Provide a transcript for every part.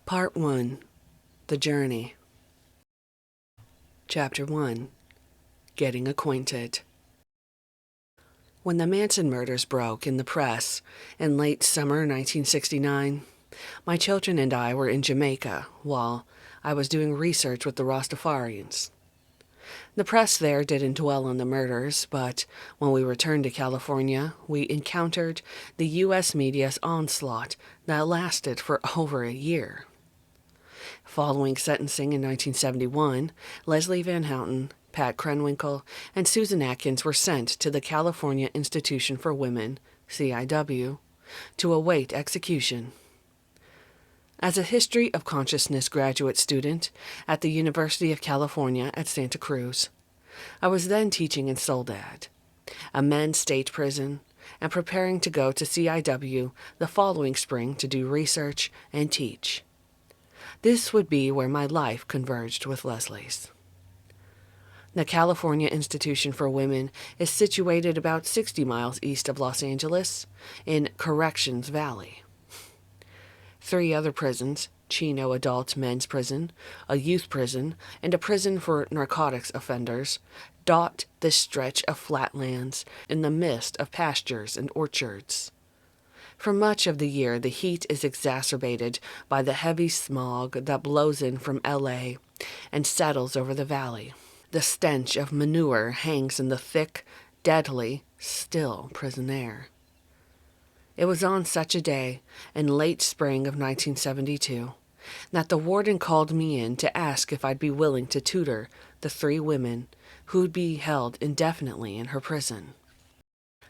Part 1. The Journey. Chapter 1. Getting Acquainted. When the Manson murders broke in the press in late summer 1969, my children and I were in Jamaica while I was doing research with the Rastafarians. The press there didn't dwell on the murders, but when we returned to California, we encountered the U.S. media's onslaught that lasted for over a year. Following sentencing in 1971, Leslie Van Houten, Pat Krenwinkel, and Susan Atkins were sent to the California Institution for Women, CIW, to await execution. As a History of Consciousness graduate student at the University of California at Santa Cruz, I was then teaching in Soledad, a men's state prison, and preparing to go to CIW the following spring to do research and teach. This would be where my life converged with Leslie's. The California Institution for Women is situated about 60 miles east of Los Angeles in Corrections Valley. 3 other prisons, Chino Adult Men's Prison, a youth prison, and a prison for narcotics offenders, dot this stretch of flatlands in the midst of pastures and orchards. For much of the year, the heat is exacerbated by the heavy smog that blows in from L.A. and settles over the valley. The stench of manure hangs in the thick, deadly, still prison air. It was on such a day, in late spring of 1972, that the warden called me in to ask if I'd be willing to tutor the 3 women who'd be held indefinitely in her prison.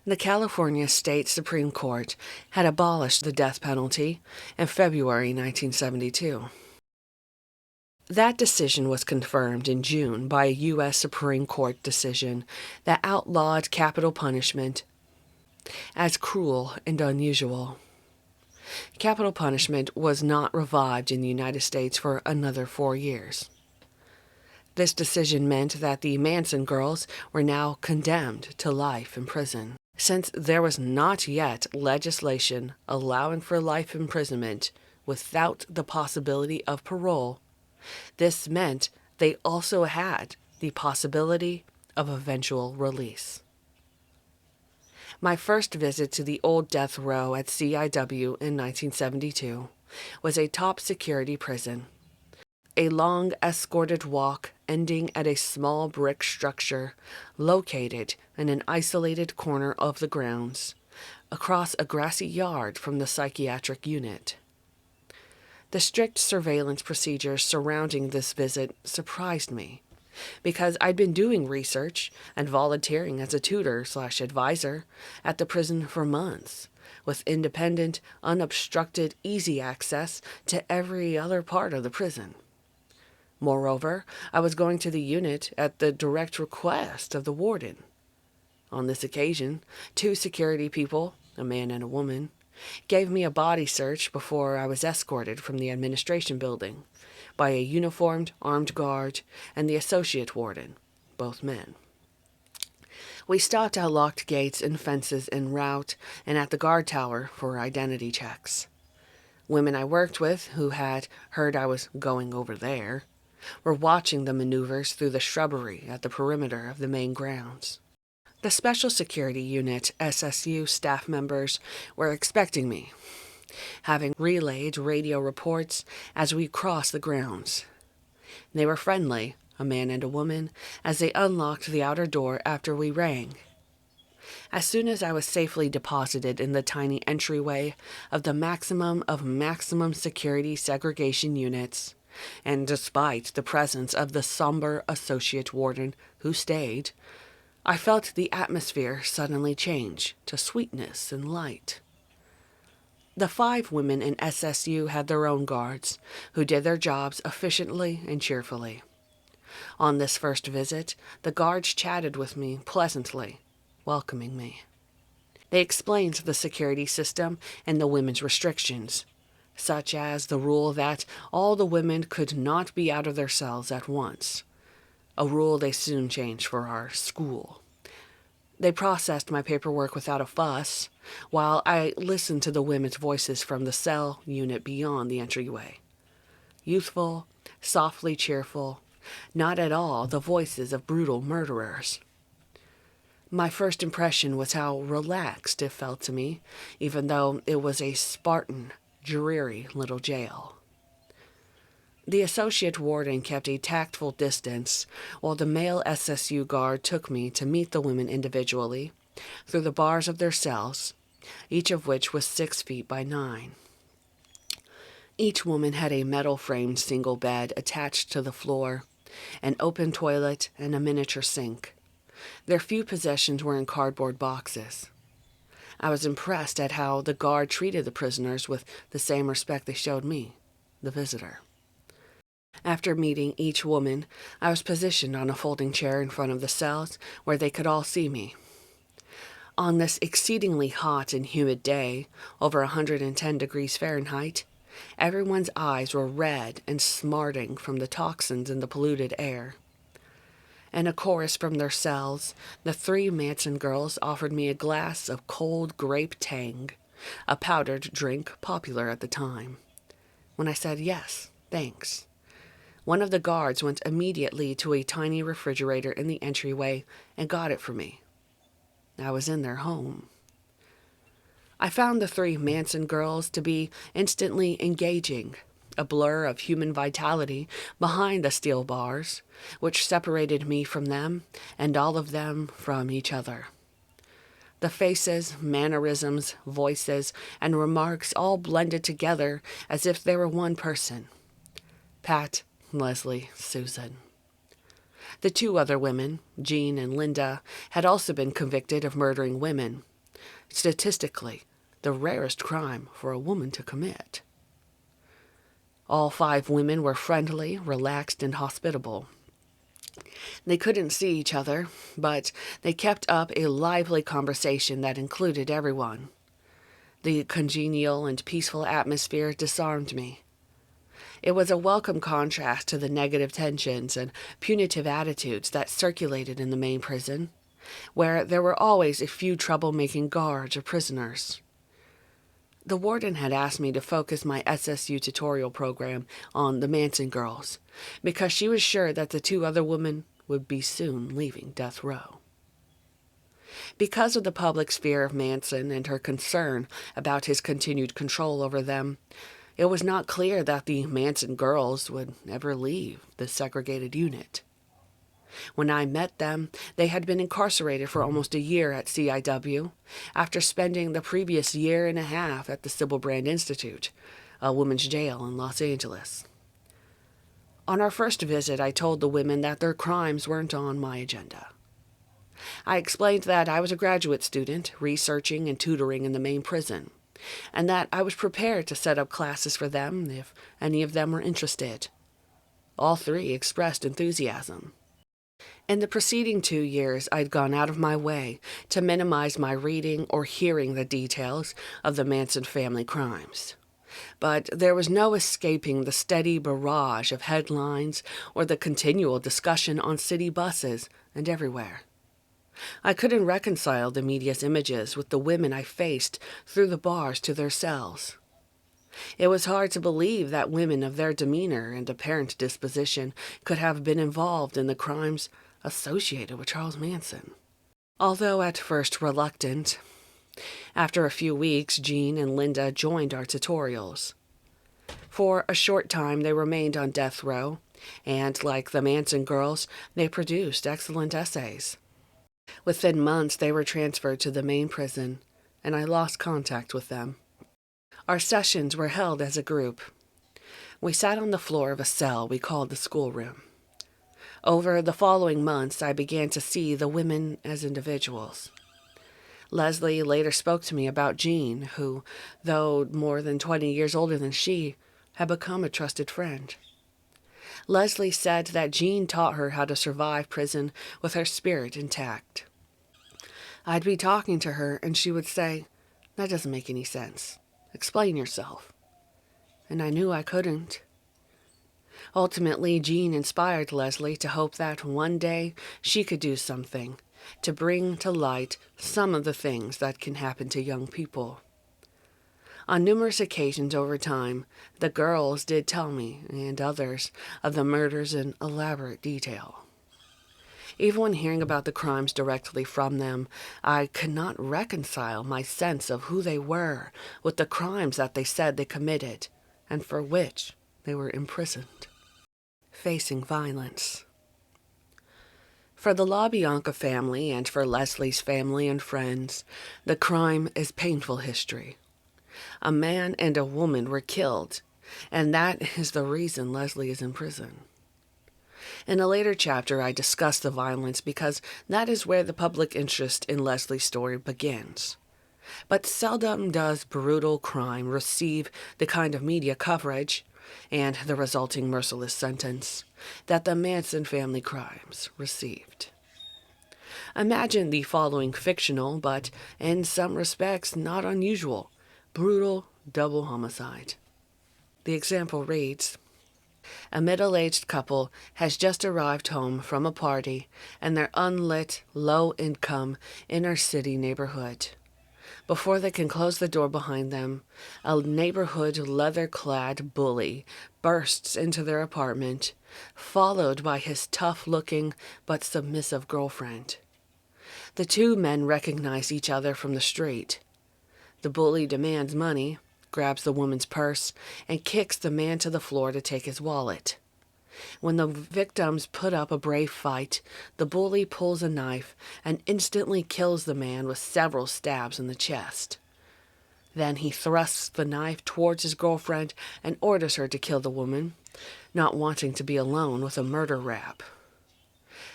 The California State Supreme Court had abolished the death penalty in February 1972. That decision was confirmed in June by a U.S. Supreme Court decision that outlawed capital punishment as cruel and unusual. Capital punishment was not revived in the United States for another 4 years. This decision meant that the Manson girls were now condemned to life in prison. Since there was not yet legislation allowing for life imprisonment without the possibility of parole, this meant they also had the possibility of eventual release. My first visit to the old death row at CIW in 1972 was a top-security prison. A long escorted walk ending at a small brick structure located in an isolated corner of the grounds, across a grassy yard from the psychiatric unit. The strict surveillance procedures surrounding this visit surprised me, because I'd been doing research and volunteering as a tutor/advisor at the prison for months, with independent, unobstructed, easy access to every other part of the prison. Moreover, I was going to the unit at the direct request of the warden. On this occasion, 2 security people, a man and a woman, gave me a body search before I was escorted from the administration building by a uniformed armed guard and the associate warden, both men. We stopped at locked gates and fences en route and at the guard tower for identity checks. Women I worked with, who had heard I was going over there, were watching the maneuvers through the shrubbery at the perimeter of the main grounds. The Special Security Unit SSU staff members were expecting me, having relayed radio reports as we crossed the grounds. They were friendly, a man and a woman, as they unlocked the outer door after we rang. As soon as I was safely deposited in the tiny entryway of the maximum of maximum security segregation units, and despite the presence of the somber associate warden who stayed, I felt the atmosphere suddenly change to sweetness and light. The 5 women in SSU had their own guards, who did their jobs efficiently and cheerfully. On this first visit, the guards chatted with me pleasantly, welcoming me. They explained the security system and the women's restrictions, such as the rule that all the women could not be out of their cells at once, a rule they soon changed for our school. They processed my paperwork without a fuss, while I listened to the women's voices from the cell unit beyond the entryway. youthful, softly cheerful, not at all the voices of brutal murderers. My first impression was how relaxed it felt to me, even though it was a Spartan, dreary little jail. The associate warden kept a tactful distance, while the male SSU guard took me to meet the women individually, through the bars of their cells, each of which was 6 feet by 9. Each woman had a metal-framed single bed attached to the floor, an open toilet, and a miniature sink. Their few possessions were in cardboard boxes. I was impressed at how the guard treated the prisoners with the same respect they showed me, the visitor. After meeting each woman, I was positioned on a folding chair in front of the cells where they could all see me. On this exceedingly hot and humid day, over 110 degrees Fahrenheit, everyone's eyes were red and smarting from the toxins in the polluted air. In a chorus from their cells, the 3 Manson girls offered me a glass of cold grape tang, a powdered drink popular at the time. When I said yes, thanks, one of the guards went immediately to a tiny refrigerator in the entryway and got it for me. I was in their home. I found the 3 Manson girls to be instantly engaging, a blur of human vitality behind the steel bars, which separated me from them and all of them from each other. The faces, mannerisms, voices, and remarks all blended together as if they were one person. Pat, Leslie, Susan. The 2 other women, Jean and Linda, had also been convicted of murdering women. Statistically, the rarest crime for a woman to commit. All 5 women were friendly, relaxed, and hospitable. They couldn't see each other, but they kept up a lively conversation that included everyone. The congenial and peaceful atmosphere disarmed me. It was a welcome contrast to the negative tensions and punitive attitudes that circulated in the main prison, where there were always a few troublemaking guards or prisoners. The warden had asked me to focus my SSU tutorial program on the Manson girls, because she was sure that the 2 other women would be soon leaving death row. Because of the public's fear of Manson and her concern about his continued control over them, it was not clear that the Manson girls would ever leave the segregated unit. When I met them, they had been incarcerated for almost a year at CIW, after spending the previous year and a half at the Sybil Brand Institute, a women's jail in Los Angeles. On our first visit, I told the women that their crimes weren't on my agenda. I explained that I was a graduate student, researching and tutoring in the main prison, and that I was prepared to set up classes for them if any of them were interested. All 3 expressed enthusiasm. In the preceding 2 years, I'd gone out of my way to minimize my reading or hearing the details of the Manson family crimes. But there was no escaping the steady barrage of headlines or the continual discussion on city buses and everywhere. I couldn't reconcile the media's images with the women I faced through the bars to their cells. It was hard to believe that women of their demeanor and apparent disposition could have been involved in the crimes associated with Charles Manson. Although at first reluctant, after a few weeks, Jean and Linda joined our tutorials. For a short time, they remained on death row, and like the Manson girls, they produced excellent essays. Within months, they were transferred to the main prison, and I lost contact with them. Our sessions were held as a group. We sat on the floor of a cell we called the schoolroom. Over the following months, I began to see the women as individuals. Leslie later spoke to me about Jean, who, though more than 20 years older than she, had become a trusted friend. Leslie said that Jean taught her how to survive prison with her spirit intact. I'd be talking to her, and she would say, "That doesn't make any sense. Explain yourself." And I knew I couldn't. Ultimately, Jean inspired Leslie to hope that one day she could do something to bring to light some of the things that can happen to young people. On numerous occasions over time, the girls did tell me, and others, of the murders in elaborate detail. Even when hearing about the crimes directly from them, I could not reconcile my sense of who they were with the crimes that they said they committed, and for which they were imprisoned. Facing violence. For the LaBianca family and for Leslie's family and friends, the crime is painful history. A man and a woman were killed, and that is the reason Leslie is in prison. In a later chapter, I discuss the violence because that is where the public interest in Leslie's story begins. But seldom does brutal crime receive the kind of media coverage and the resulting merciless sentence that the Manson family crimes received. Imagine the following fictional, but in some respects not unusual, brutal double homicide. The example reads, a middle-aged couple has just arrived home from a party in their unlit, low-income, inner-city neighborhood. Before they can close the door behind them, a neighborhood leather-clad bully bursts into their apartment, followed by his tough-looking but submissive girlfriend. The two men recognize each other from the street. The bully demands money, grabs the woman's purse, and kicks the man to the floor to take his wallet. When the victims put up a brave fight, the bully pulls a knife and instantly kills the man with several stabs in the chest. Then he thrusts the knife towards his girlfriend and orders her to kill the woman, not wanting to be alone with a murder rap.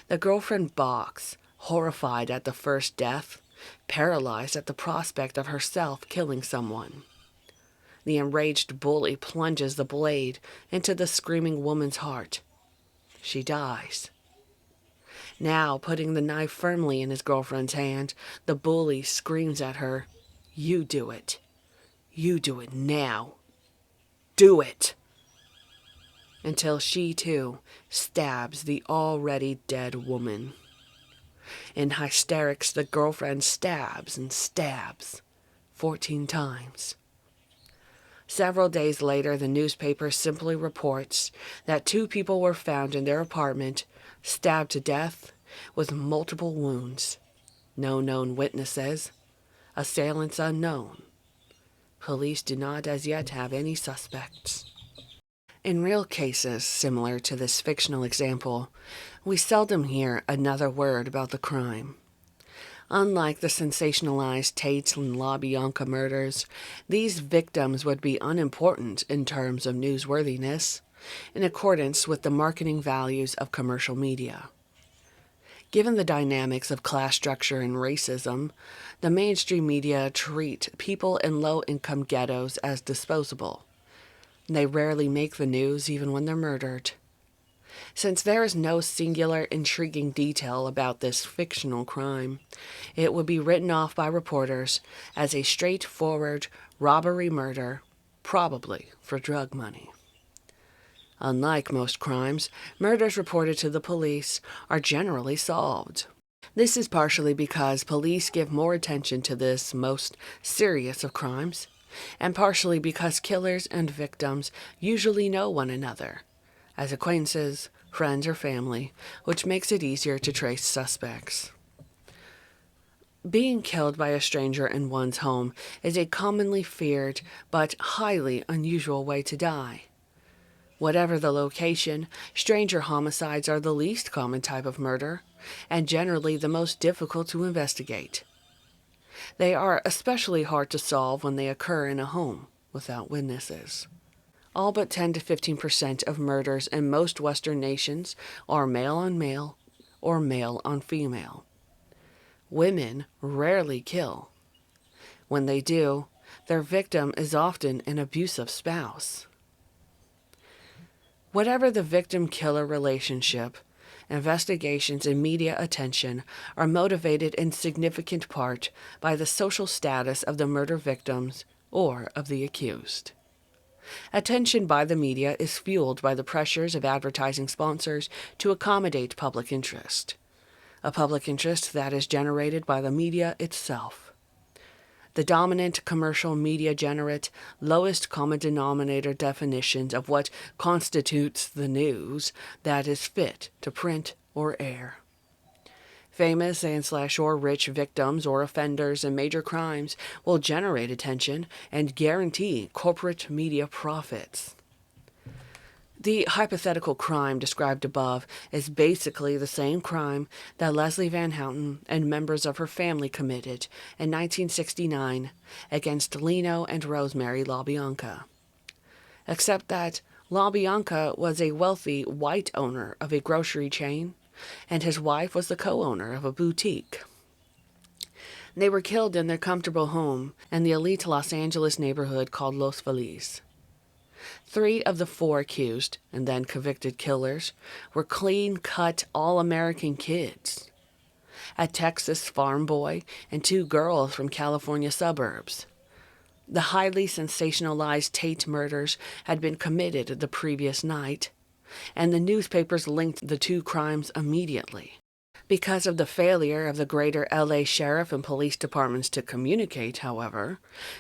The girlfriend balks, horrified at the first death, paralyzed at the prospect of herself killing someone. The enraged bully plunges the blade into the screaming woman's heart. She dies. Now, putting the knife firmly in his girlfriend's hand, the bully screams at her, "You do it. You do it now. Do it!" Until she, too, stabs the already dead woman. In hysterics, the girlfriend stabs and stabs 14 times. Several days later, the newspaper simply reports that 2 people were found in their apartment, stabbed to death, with multiple wounds. No known witnesses. Assailants unknown. Police do not as yet have any suspects. In real cases similar to this fictional example, we seldom hear another word about the crime. Unlike the sensationalized Tate and LaBianca murders, these victims would be unimportant in terms of newsworthiness, in accordance with the marketing values of commercial media. Given the dynamics of class structure and racism, the mainstream media treat people in low-income ghettos as disposable. They rarely make the news even when they're murdered. Since there is no singular intriguing detail about this fictional crime, it would be written off by reporters as a straightforward robbery murder, probably for drug money. Unlike most crimes, murders reported to the police are generally solved. This is partially because police give more attention to this most serious of crimes, and partially because killers and victims usually know one another, as acquaintances, friends, or family, which makes it easier to trace suspects. Being killed by a stranger in one's home is a commonly feared but highly unusual way to die. Whatever the location, stranger homicides are the least common type of murder, and generally the most difficult to investigate. They are especially hard to solve when they occur in a home without witnesses. All but 10 to 15% of murders in most Western nations are male on male or male on female. Women rarely kill. When they do, their victim is often an abusive spouse. Whatever the victim-killer relationship, investigations and media attention are motivated in significant part by the social status of the murder victims or of the accused. Attention by the media is fueled by the pressures of advertising sponsors to accommodate public interest, a public interest that is generated by the media itself. The dominant commercial media generate lowest common denominator definitions of what constitutes the news that is fit to print or air. Famous and/or rich victims or offenders in major crimes will generate attention and guarantee corporate media profits. The hypothetical crime described above is basically the same crime that Leslie Van Houten and members of her family committed in 1969 against Lino and Rosemary LaBianca. Except that LaBianca was a wealthy white owner of a grocery chain, and his wife was the co-owner of a boutique. They were killed in their comfortable home in the elite Los Angeles neighborhood called Los Feliz. 3 of the 4 accused and then convicted killers were clean-cut all-American kids. A Texas farm boy and 2 girls from California suburbs. The highly sensationalized Tate murders had been committed the previous night, and the newspapers linked the 2 crimes immediately. Because of the failure of the greater LA Sheriff and police departments to communicate, however,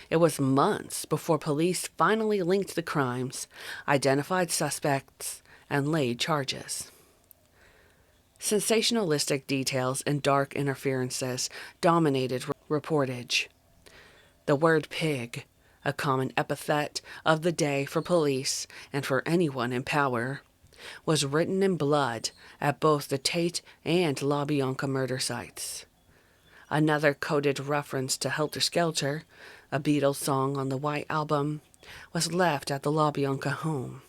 it was months before police finally linked the crimes, identified suspects, and laid charges. Sensationalistic details and dark interferences dominated reportage. The word pig, a common epithet of the day for police and for anyone in power, was written in blood at both the Tate and LaBianca murder sites. Another coded reference to Helter Skelter, a Beatles song on the White Album, was left at the LaBianca home.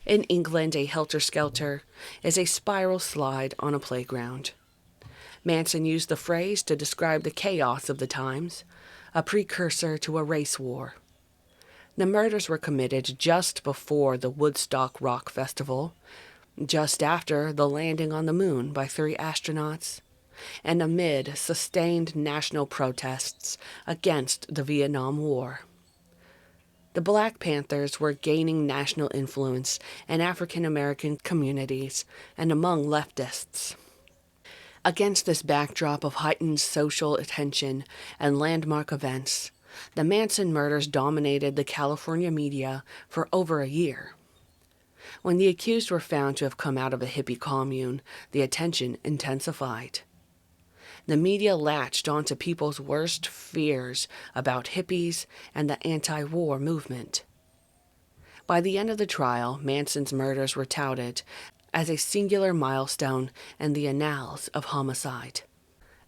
In England, a Helter Skelter is a spiral slide on a playground. Manson used the phrase to describe the chaos of the times, a precursor to a race war. The murders were committed just before the Woodstock Rock Festival, just after the landing on the moon by 3 astronauts, and amid sustained national protests against the Vietnam War. The Black Panthers were gaining national influence in African American communities and among leftists. Against this backdrop of heightened social attention and landmark events, the Manson murders dominated the California media for over a year. When the accused were found to have come out of a hippie commune, the attention intensified. The media latched onto people's worst fears about hippies and the anti-war movement. By the end of the trial, Manson's murders were touted as a singular milestone in the annals of homicide.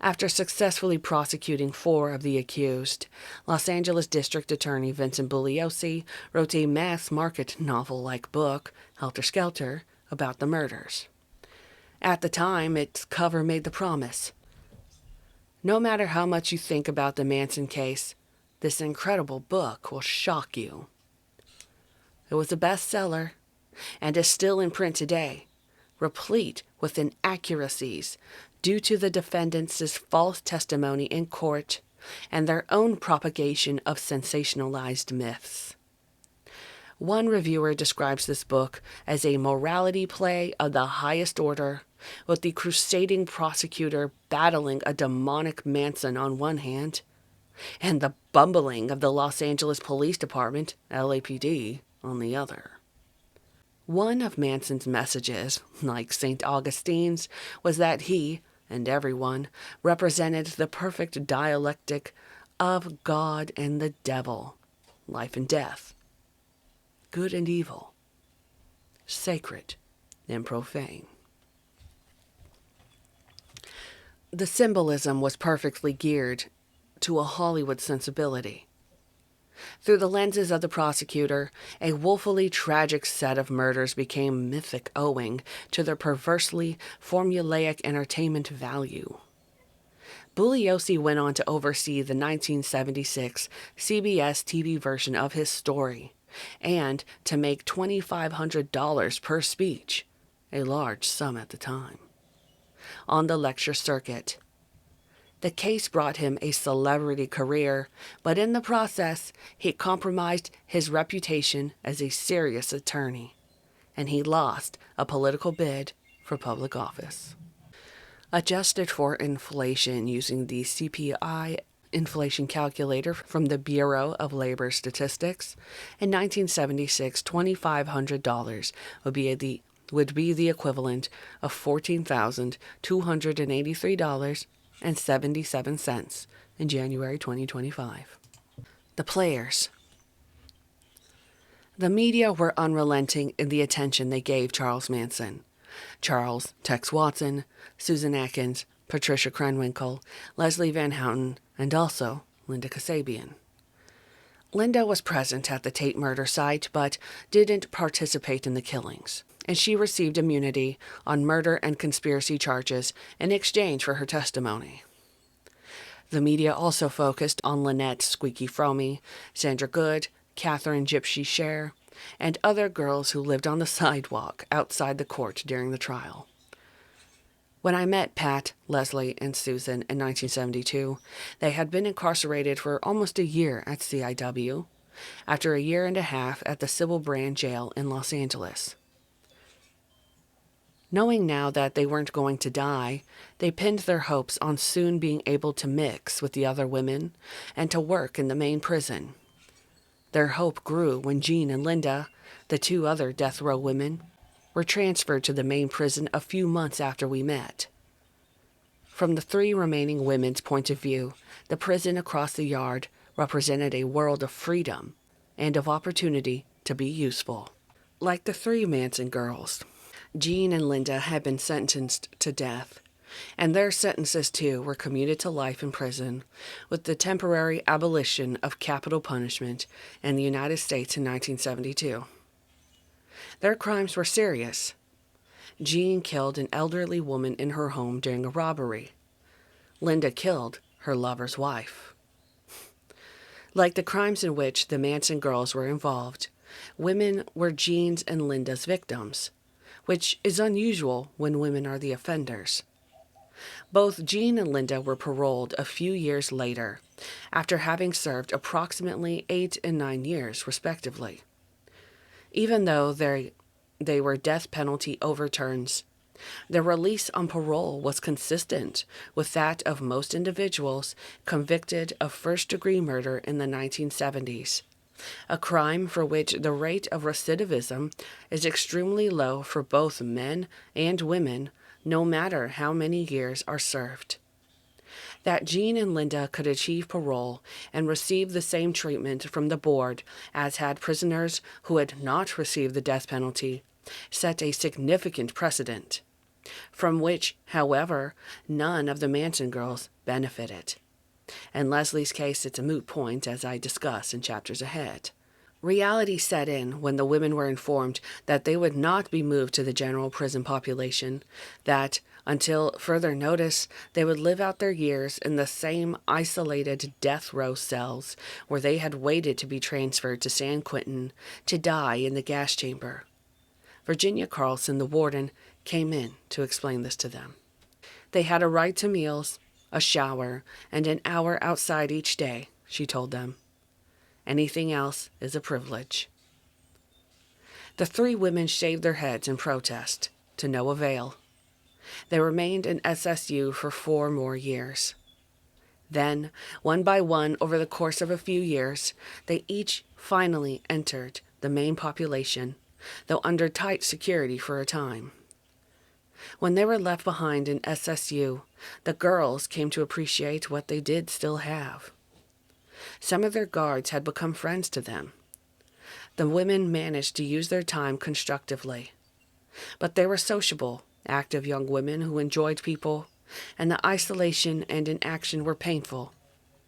After successfully prosecuting 4 of the accused, Los Angeles District Attorney Vincent Bugliosi wrote a mass-market novel-like book, Helter Skelter, about the murders. At the time, its cover made the promise: no matter how much you think about the Manson case, this incredible book will shock you. It was a bestseller, and is still in print today, replete with inaccuracies due to the defendants' false testimony in court and their own propagation of sensationalized myths. One reviewer describes this book as a morality play of the highest order, with the crusading prosecutor battling a demonic Manson on one hand, and the bumbling of the Los Angeles Police Department, LAPD, on the other. One of Manson's messages, like St. Augustine's, was that he, and everyone, represented the perfect dialectic of God and the devil, life and death, good and evil, sacred and profane. The symbolism was perfectly geared to a Hollywood sensibility. Through the lenses of the prosecutor, a woefully tragic set of murders became mythic owing to their perversely formulaic entertainment value. Bugliosi went on to oversee the 1976 CBS TV version of his story, and to make $2,500 per speech, a large sum at the time, on the lecture circuit. The case brought him a celebrity career, but in the process, he compromised his reputation as a serious attorney, and he lost a political bid for public office. Adjusted for inflation using the CPI inflation calculator from the Bureau of Labor Statistics. In 1976, $2,500 would be the equivalent of $14,283.77 in January 2025. The players. The media were unrelenting in the attention they gave Charles Manson. Charles Tex Watson, Susan Atkins, Patricia Krenwinkel, Leslie Van Houten, and also Linda Kasabian. Linda was present at the Tate murder site but didn't participate in the killings, and she received immunity on murder and conspiracy charges in exchange for her testimony. The media also focused on Lynette Squeaky Fromme, Sandra Good, Catherine Gypsy Scher, and other girls who lived on the sidewalk outside the court during the trial. When I met Pat, Leslie, and Susan in 1972, they had been incarcerated for almost a year at CIW, after a year and a half at the Sybil Brand Jail in Los Angeles. Knowing now that they weren't going to die, they pinned their hopes on soon being able to mix with the other women and to work in the main prison. Their hope grew when Jean and Linda, the two other death row women, were transferred to the main prison a few months after we met. From the three remaining women's point of view, the prison across the yard represented a world of freedom and of opportunity to be useful. Like the three Manson girls, Jean and Linda had been sentenced to death, and their sentences too were commuted to life in prison, with the temporary abolition of capital punishment in the United States in 1972. Their crimes were serious. Jean killed an elderly woman in her home during a robbery. Linda killed her lover's wife. Like the crimes in which the Manson girls were involved, women were Jean's and Linda's victims, which is unusual when women are the offenders. Both Jean and Linda were paroled a few years later, after having served approximately 8 and 9 years, respectively. Even though they were death penalty overturns, their release on parole was consistent with that of most individuals convicted of first-degree murder in the 1970s, a crime for which the rate of recidivism is extremely low for both men and women, no matter how many years are served. That Jean and Linda could achieve parole and receive the same treatment from the board as had prisoners who had not received the death penalty set a significant precedent, from which, however, none of the Manson girls benefited. In Leslie's case, it's a moot point, as I discuss in chapters ahead. Reality set in when the women were informed that they would not be moved to the general prison population, that, until further notice, they would live out their years in the same isolated death row cells where they had waited to be transferred to San Quentin to die in the gas chamber. Virginia Carlson, the warden, came in to explain this to them. They had a right to meals, a shower, and an hour outside each day, she told them. Anything else is a privilege. The three women shaved their heads in protest, to no avail. They remained in SSU for 4 more years. Then, one by one, over the course of a few years, they each finally entered the main population, though under tight security for a time. When they were left behind in SSU, the girls came to appreciate what they did still have. Some of their guards had become friends to them. The women managed to use their time constructively. But they were sociable, active young women who enjoyed people, and the isolation and inaction were painful,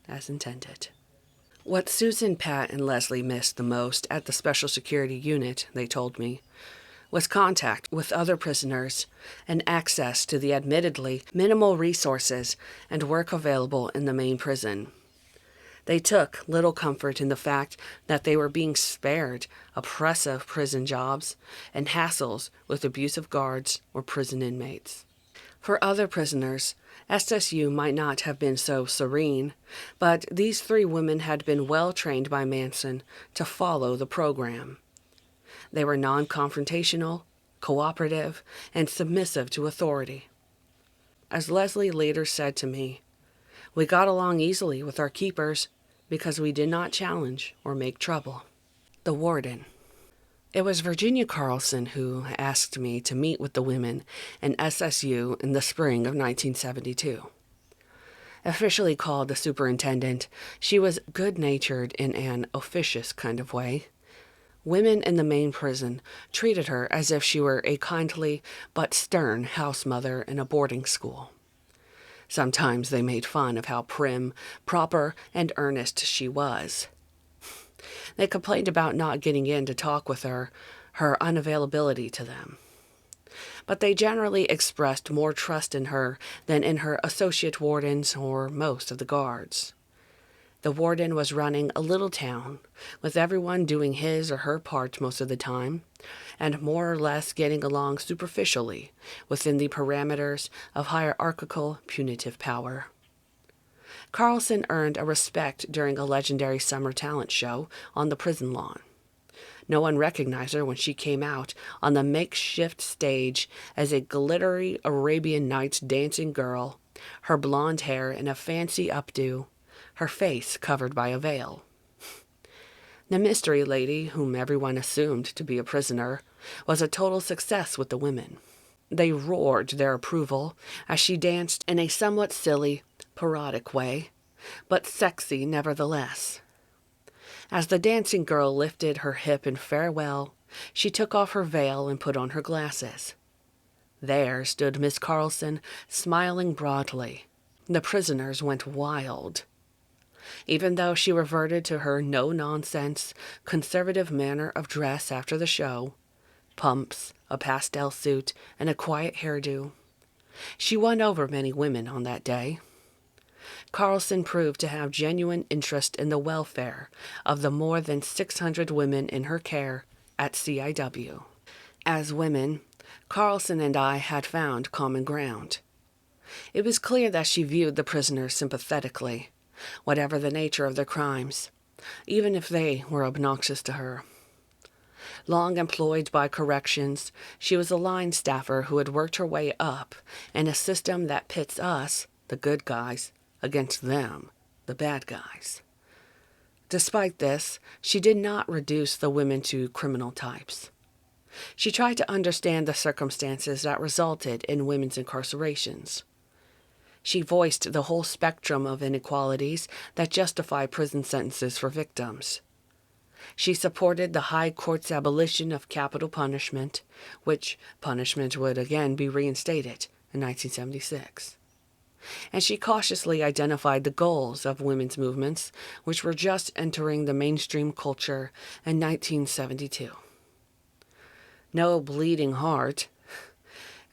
as intended. What Susan, Pat, and Leslie missed the most at the Special Security Unit, they told me, was contact with other prisoners and access to the admittedly minimal resources and work available in the main prison. They took little comfort in the fact that they were being spared oppressive prison jobs and hassles with abusive guards or prison inmates. For other prisoners, SSU might not have been so serene, but these 3 women had been well trained by Manson to follow the program. They were non-confrontational, cooperative, and submissive to authority. As Leslie later said to me, We got along easily with our keepers because we did not challenge or make trouble. The Warden. It was Virginia Carlson who asked me to meet with the women in SSU in the spring of 1972. Officially called the superintendent, she was good-natured in an officious kind of way. Women in the main prison treated her as if she were a kindly but stern house mother in a boarding school. Sometimes they made fun of how prim, proper, and earnest she was. They complained about not getting in to talk with her unavailability to them. But they generally expressed more trust in her than in her associate wardens or most of the guards. The warden was running a little town, with everyone doing his or her part most of the time, and more or less getting along superficially within the parameters of hierarchical punitive power. Carlson earned a respect during a legendary summer talent show on the prison lawn. No one recognized her when she came out on the makeshift stage as a glittery Arabian Nights dancing girl, her blonde hair in a fancy updo, her face covered by a veil. The mystery lady, whom everyone assumed to be a prisoner, was a total success with the women. They roared their approval as she danced in a somewhat silly, parodic way, but sexy nevertheless. As the dancing girl lifted her hip in farewell, she took off her veil and put on her glasses. There stood Miss Carlson, smiling broadly. The prisoners went wild. Even though she reverted to her no-nonsense, conservative manner of dress after the show, pumps, a pastel suit, and a quiet hairdo, she won over many women on that day. Carlson proved to have genuine interest in the welfare of the more than 600 women in her care at CIW. As women, Carlson and I had found common ground. It was clear that she viewed the prisoners sympathetically, whatever the nature of their crimes, even if they were obnoxious to her. Long employed by corrections, she was a line staffer who had worked her way up in a system that pits us, the good guys, against them, the bad guys. Despite this, she did not reduce the women to criminal types. She tried to understand the circumstances that resulted in women's incarcerations. She voiced the whole spectrum of inequalities that justify prison sentences for victims. She supported the High Court's abolition of capital punishment, which punishment would again be reinstated in 1976. And she cautiously identified the goals of women's movements, which were just entering the mainstream culture in 1972. No bleeding heart.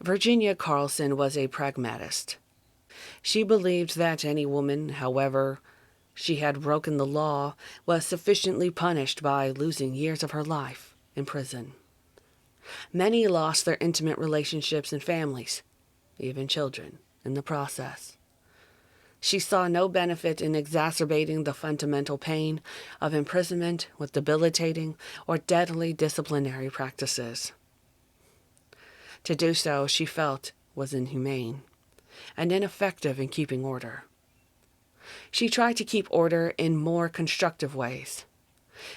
Virginia Carlson was a pragmatist. She believed that any woman, however she had broken the law, was sufficiently punished by losing years of her life in prison. Many lost their intimate relationships and families, even children, in the process. She saw no benefit in exacerbating the fundamental pain of imprisonment with debilitating or deadly disciplinary practices. To do so, she felt, was inhumane and ineffective in keeping order. She tried to keep order in more constructive ways,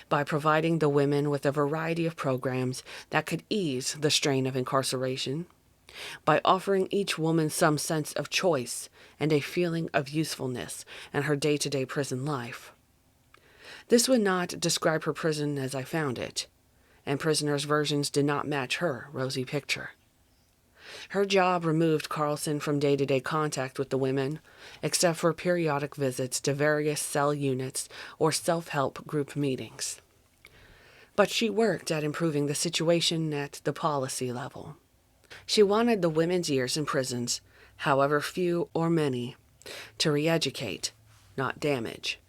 by providing the women with a variety of programs that could ease the strain of incarceration, by offering each woman some sense of choice and a feeling of usefulness in her day-to-day prison life. This would not describe her prison as I found it, and prisoners' versions did not match her rosy picture. Her job removed Carlson from day-to-day contact with the women, except for periodic visits to various cell units or self-help group meetings. But she worked at improving the situation at the policy level. She wanted the women's years in prisons, however few or many, to re-educate, not damage.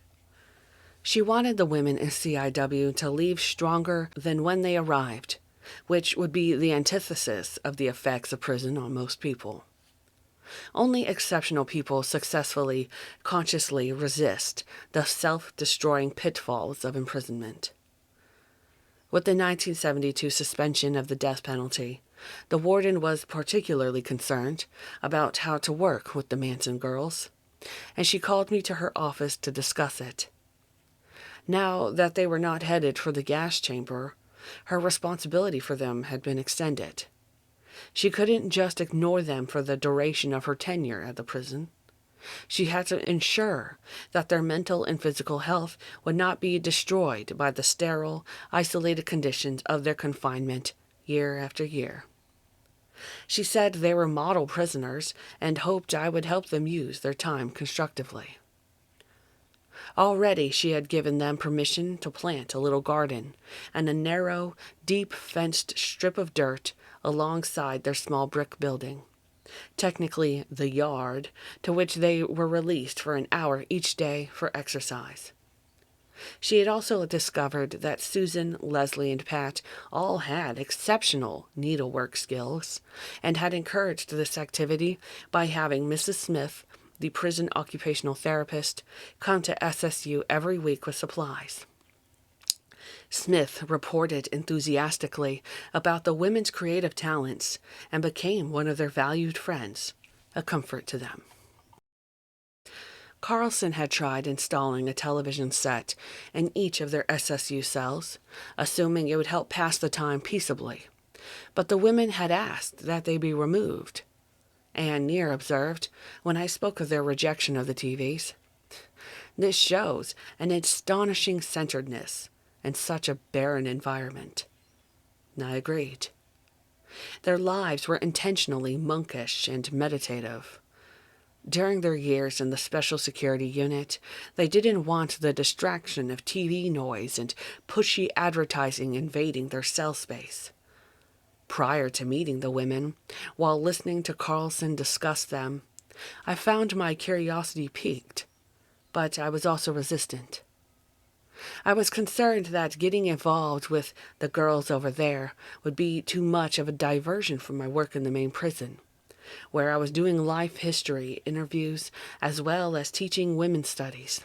She wanted the women in CIW to leave stronger than when they arrived, which would be the antithesis of the effects of prison on most people. Only exceptional people successfully, consciously resist the self-destroying pitfalls of imprisonment. With the 1972 suspension of the death penalty, the warden was particularly concerned about how to work with the Manson girls. and she called me to her office to discuss it. Now that they were not headed for the gas chamber, her responsibility for them had been extended. She couldn't just ignore them for the duration of her tenure at the prison. She had to ensure that their mental and physical health would not be destroyed by the sterile, isolated conditions of their confinement year after year. She said they were model prisoners and hoped I would help them use their time constructively. Already she had given them permission to plant a little garden and a narrow, deep fenced strip of dirt alongside their small brick building, technically the yard, to which they were released for an hour each day for exercise. She had also discovered that Susan, Leslie, and Pat all had exceptional needlework skills and had encouraged this activity by having Mrs. Smith, the prison occupational therapist, come to SSU every week with supplies. Smith reported enthusiastically about the women's creative talents and became one of their valued friends, a comfort to them. Carlson had tried installing a television set in each of their SSU cells, assuming it would help pass the time peaceably, but the women had asked that they be removed. Ann Neer observed when I spoke of their rejection of the TVs. This shows an astonishing centeredness in such a barren environment. I agreed. Their lives were intentionally monkish and meditative. During their years in the Special Security Unit, they didn't want the distraction of TV noise and pushy advertising invading their cell space. Prior to meeting the women, while listening to Carlson discuss them, I found my curiosity piqued, but I was also resistant. I was concerned that getting involved with the girls over there would be too much of a diversion from my work in the main prison, where I was doing life history interviews as well as teaching women's studies.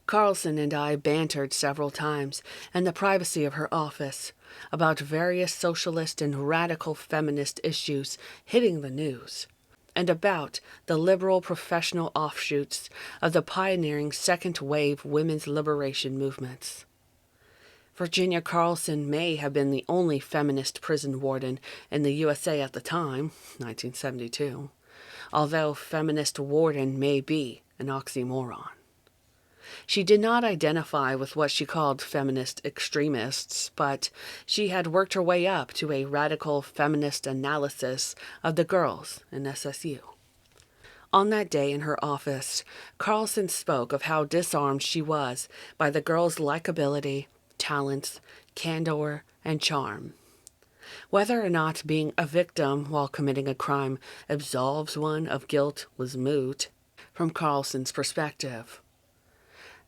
Carlson and I bantered several times in the privacy of her office about various socialist and radical feminist issues hitting the news, and about the liberal professional offshoots of the pioneering second-wave women's liberation movements. Virginia Carlson may have been the only feminist prison warden in the USA at the time, 1972, although feminist warden may be an oxymoron. She did not identify with what she called feminist extremists, but she had worked her way up to a radical feminist analysis of the girls in SSU. On that day in her office, Carlson spoke of how disarmed she was by the girls' likability, talents, candor, and charm. Whether or not being a victim while committing a crime absolves one of guilt was moot, from Carlson's perspective.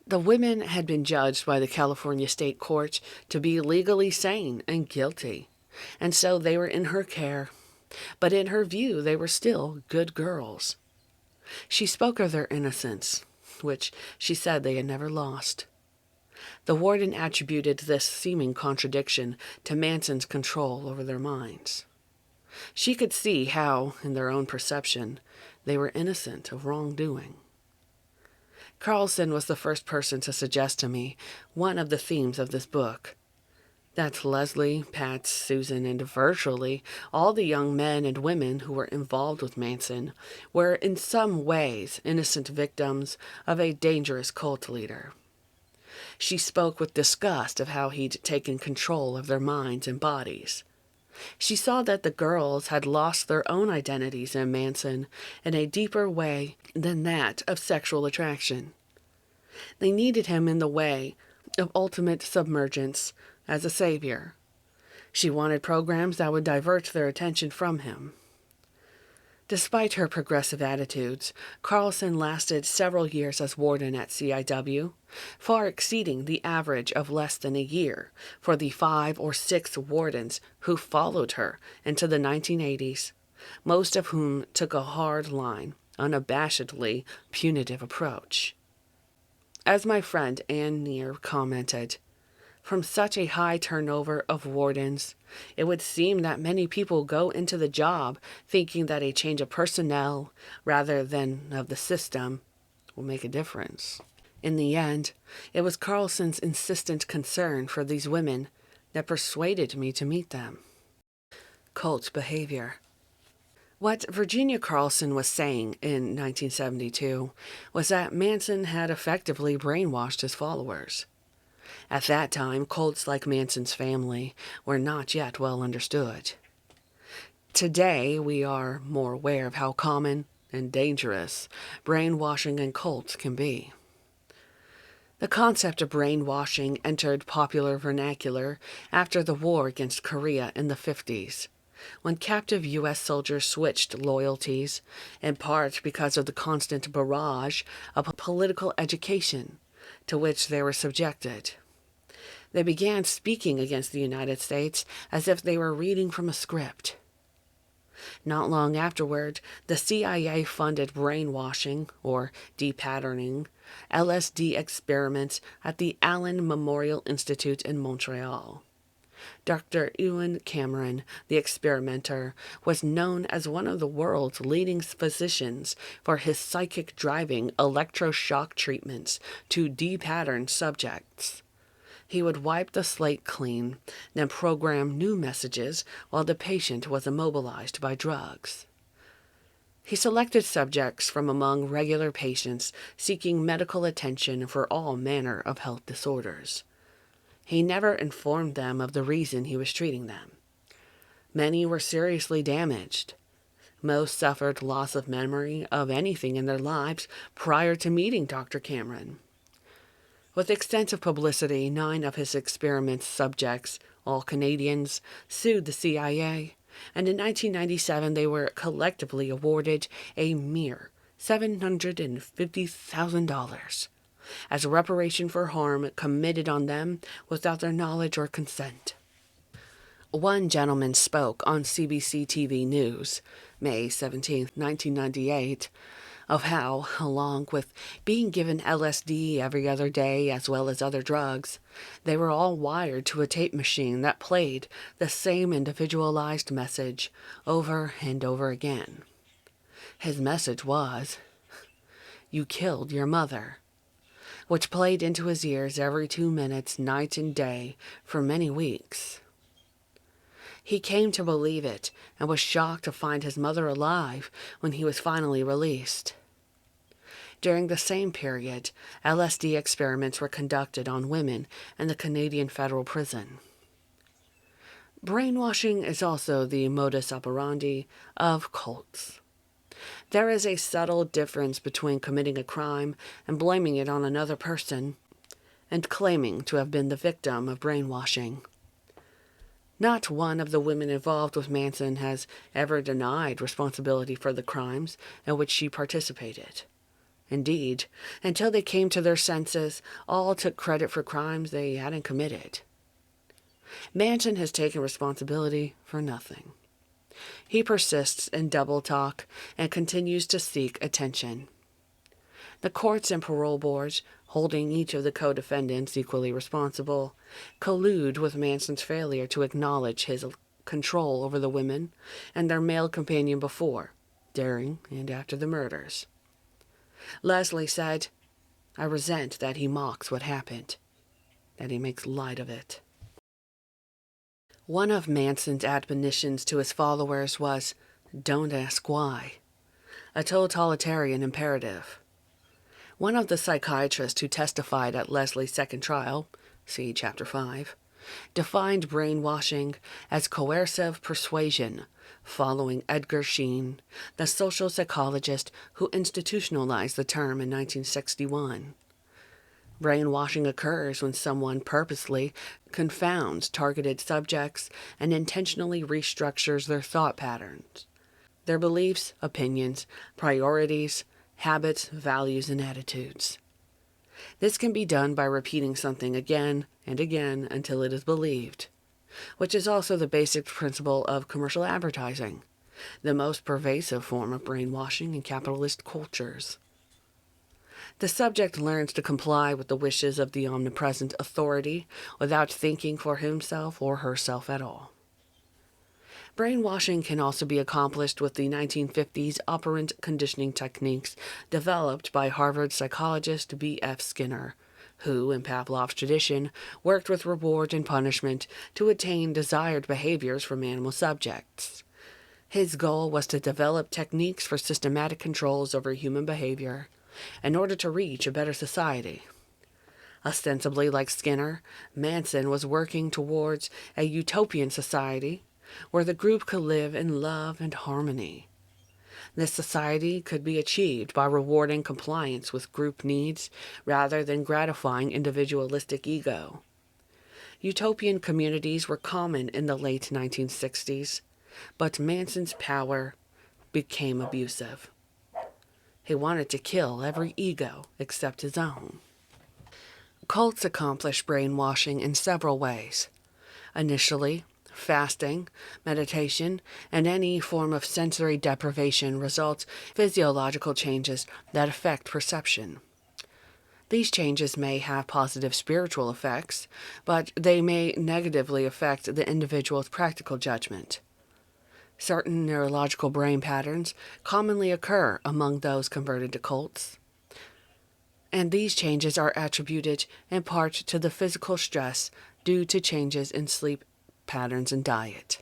The women had been judged by the California State Court to be legally sane and guilty, and so they were in her care, but in her view they were still good girls. She spoke of their innocence, which she said they had never lost. The warden attributed this seeming contradiction to Manson's control over their minds. She could see how, in their own perception, they were innocent of wrongdoing. Carlson was the first person to suggest to me one of the themes of this book. That Leslie, Pat, Susan, and virtually all the young men and women who were involved with Manson were in some ways innocent victims of a dangerous cult leader. She spoke with disgust of how he'd taken control of their minds and bodies. She saw that the girls had lost their own identities in Manson in a deeper way than that of sexual attraction. They needed him in the way of ultimate submergence as a savior. She wanted programs that would divert their attention from him. Despite her progressive attitudes, Carlson lasted several years as warden at CIW, far exceeding the average of less than a year for the 5 or 6 wardens who followed her into the 1980s, most of whom took a hard line, unabashedly punitive approach. As my friend Ann Neer commented, from such a high turnover of wardens, it would seem that many people go into the job thinking that a change of personnel, rather than of the system, will make a difference. In the end, it was Carlson's insistent concern for these women that persuaded me to meet them. Cult behavior. What Virginia Carlson was saying in 1972 was that Manson had effectively brainwashed his followers. At that time, cults like Manson's family were not yet well understood. Today, we are more aware of how common and dangerous brainwashing and cults can be. The concept of brainwashing entered popular vernacular after the war against Korea in the 50s, when captive U.S. soldiers switched loyalties, in part because of the constant barrage of political education to which they were subjected. They began speaking against the United States as if they were reading from a script. Not long afterward, the CIA funded brainwashing, or depatterning, LSD experiments at the Allen Memorial Institute in Montreal. Dr. Ewan Cameron, the experimenter, was known as one of the world's leading physicians for his psychic driving electroshock treatments to depattern subjects. He would wipe the slate clean, then program new messages while the patient was immobilized by drugs. He selected subjects from among regular patients seeking medical attention for all manner of health disorders. He never informed them of the reason he was treating them. Many were seriously damaged. Most suffered loss of memory of anything in their lives prior to meeting Dr. Cameron. With extensive publicity, 9 of his experiment's subjects, all Canadians, sued the CIA, and in 1997 they were collectively awarded a mere $750,000 as reparation for harm committed on them without their knowledge or consent. One gentleman spoke on CBC TV News, May 17, 1998, of how, along with being given LSD every other day as well as other drugs, they were all wired to a tape machine that played the same individualized message over and over again. His message was, "You killed your mother," which played into his ears every 2 minutes, night and day, for many weeks. He came to believe it and was shocked to find his mother alive when he was finally released. During the same period, LSD experiments were conducted on women in the Canadian federal prison. Brainwashing is also the modus operandi of cults. There is a subtle difference between committing a crime and blaming it on another person and claiming to have been the victim of brainwashing. Not one of the women involved with Manson has ever denied responsibility for the crimes in which she participated. Indeed, until they came to their senses, all took credit for crimes they hadn't committed. Manson has taken responsibility for nothing. He persists in double talk and continues to seek attention. The courts and parole boards, holding each of the co-defendants equally responsible, collude with Manson's failure to acknowledge his control over the women and their male companion before, during, and after the murders. Leslie said, "I resent that he mocks what happened, that he makes light of it." One of Manson's admonitions to his followers was, "Don't ask why," a totalitarian imperative. One of the psychiatrists who testified at Leslie's second trial, see Chapter 5, defined brainwashing as coercive persuasion, following Edgar Sheen, the social psychologist who institutionalized the term in 1961. Brainwashing occurs when someone purposely confounds targeted subjects and intentionally restructures their thought patterns, their beliefs, opinions, priorities, habits, values, and attitudes. This can be done by repeating something again and again until it is believed, which is also the basic principle of commercial advertising, the most pervasive form of brainwashing in capitalist cultures. The subject learns to comply with the wishes of the omnipresent authority without thinking for himself or herself at all. Brainwashing can also be accomplished with the 1950s operant conditioning techniques developed by Harvard psychologist B.F. Skinner, who, in Pavlov's tradition, worked with reward and punishment to attain desired behaviors from animal subjects. His goal was to develop techniques for systematic controls over human behavior in order to reach a better society. Ostensibly like Skinner, Manson was working towards a utopian society where the group could live in love and harmony. This society could be achieved by rewarding compliance with group needs rather than gratifying individualistic ego. Utopian communities were common in the late 1960s, but Manson's power became abusive. He wanted to kill every ego except his own. Cults accomplish brainwashing in several ways. Initially, fasting, meditation, and any form of sensory deprivation results in physiological changes that affect perception. These changes may have positive spiritual effects, but they may negatively affect the individual's practical judgment. Certain neurological brain patterns commonly occur among those converted to cults, and these changes are attributed in part to the physical stress due to changes in sleep patterns and diet.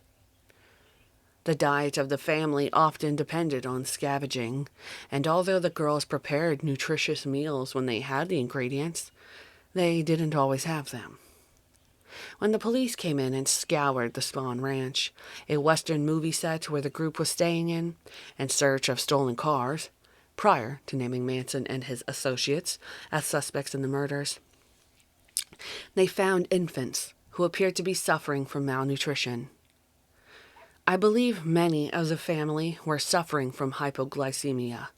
The diet of the family often depended on scavenging, and although the girls prepared nutritious meals when they had the ingredients, they didn't always have them. When the police came in and scoured the Spawn Ranch, a Western movie set where the group was staying in search of stolen cars, prior to naming Manson and his associates as suspects in the murders, they found infants who appeared to be suffering from malnutrition. I believe many of the family were suffering from hypoglycemia.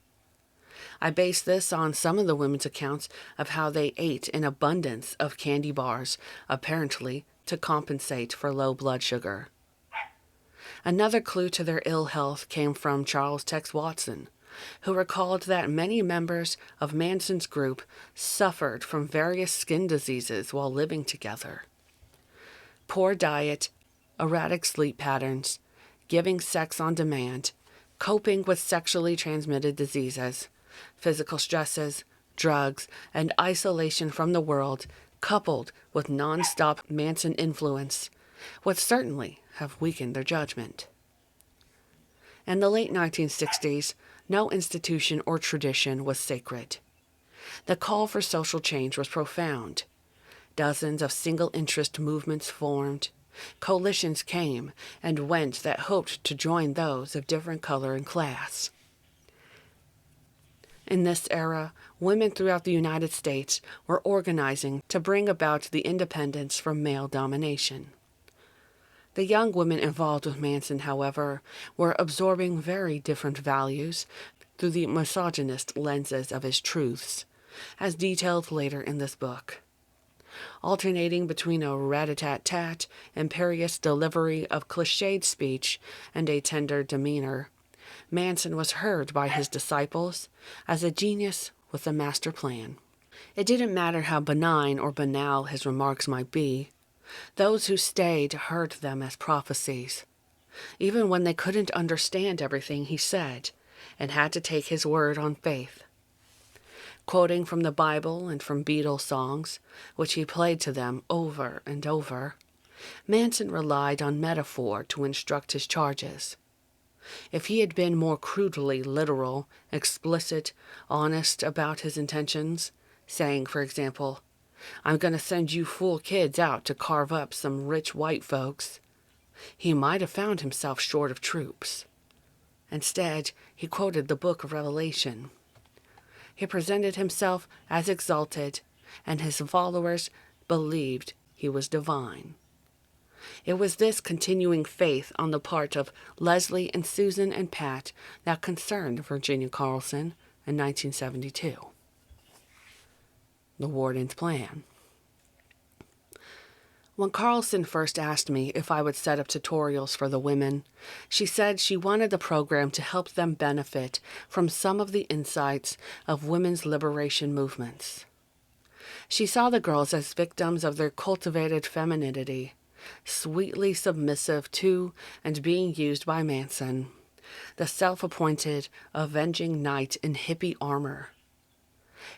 I base this on some of the women's accounts of how they ate an abundance of candy bars, apparently to compensate for low blood sugar. Another clue to their ill health came from Charles Tex Watson, who recalled that many members of Manson's group suffered from various skin diseases while living together. Poor diet, erratic sleep patterns, giving sex on demand, coping with sexually transmitted diseases, physical stresses, drugs, and isolation from the world, coupled with non-stop Manson influence, would certainly have weakened their judgment. In the late 1960s, no institution or tradition was sacred. The call for social change was profound. Dozens of single-interest movements formed. Coalitions came and went that hoped to join those of different color and class. In this era, women throughout the United States were organizing to bring about the independence from male domination. The young women involved with Manson, however, were absorbing very different values through the misogynist lenses of his truths, as detailed later in this book. Alternating between a rat-a-tat-tat, imperious delivery of cliched speech and a tender demeanor, Manson was heard by his disciples as a genius with a master plan. It didn't matter how benign or banal his remarks might be. Those who stayed heard them as prophecies, even when they couldn't understand everything he said and had to take his word on faith. Quoting from the Bible and from Beatles songs, which he played to them over and over, Manson relied on metaphor to instruct his charges. If he had been more crudely literal, explicit, honest about his intentions, saying, for example, "I'm going to send you fool kids out to carve up some rich white folks," he might have found himself short of troops. Instead, he quoted the book of Revelation. He presented himself as exalted, and his followers believed he was divine. It was this continuing faith on the part of Leslie and Susan and Pat that concerned Virginia Carlson in 1972. The Warden's plan. When Carlson first asked me if I would set up tutorials for the women, she said she wanted the program to help them benefit from some of the insights of women's liberation movements. She saw the girls as victims of their cultivated femininity, sweetly submissive to and being used by Manson, the self-appointed avenging knight in hippie armor.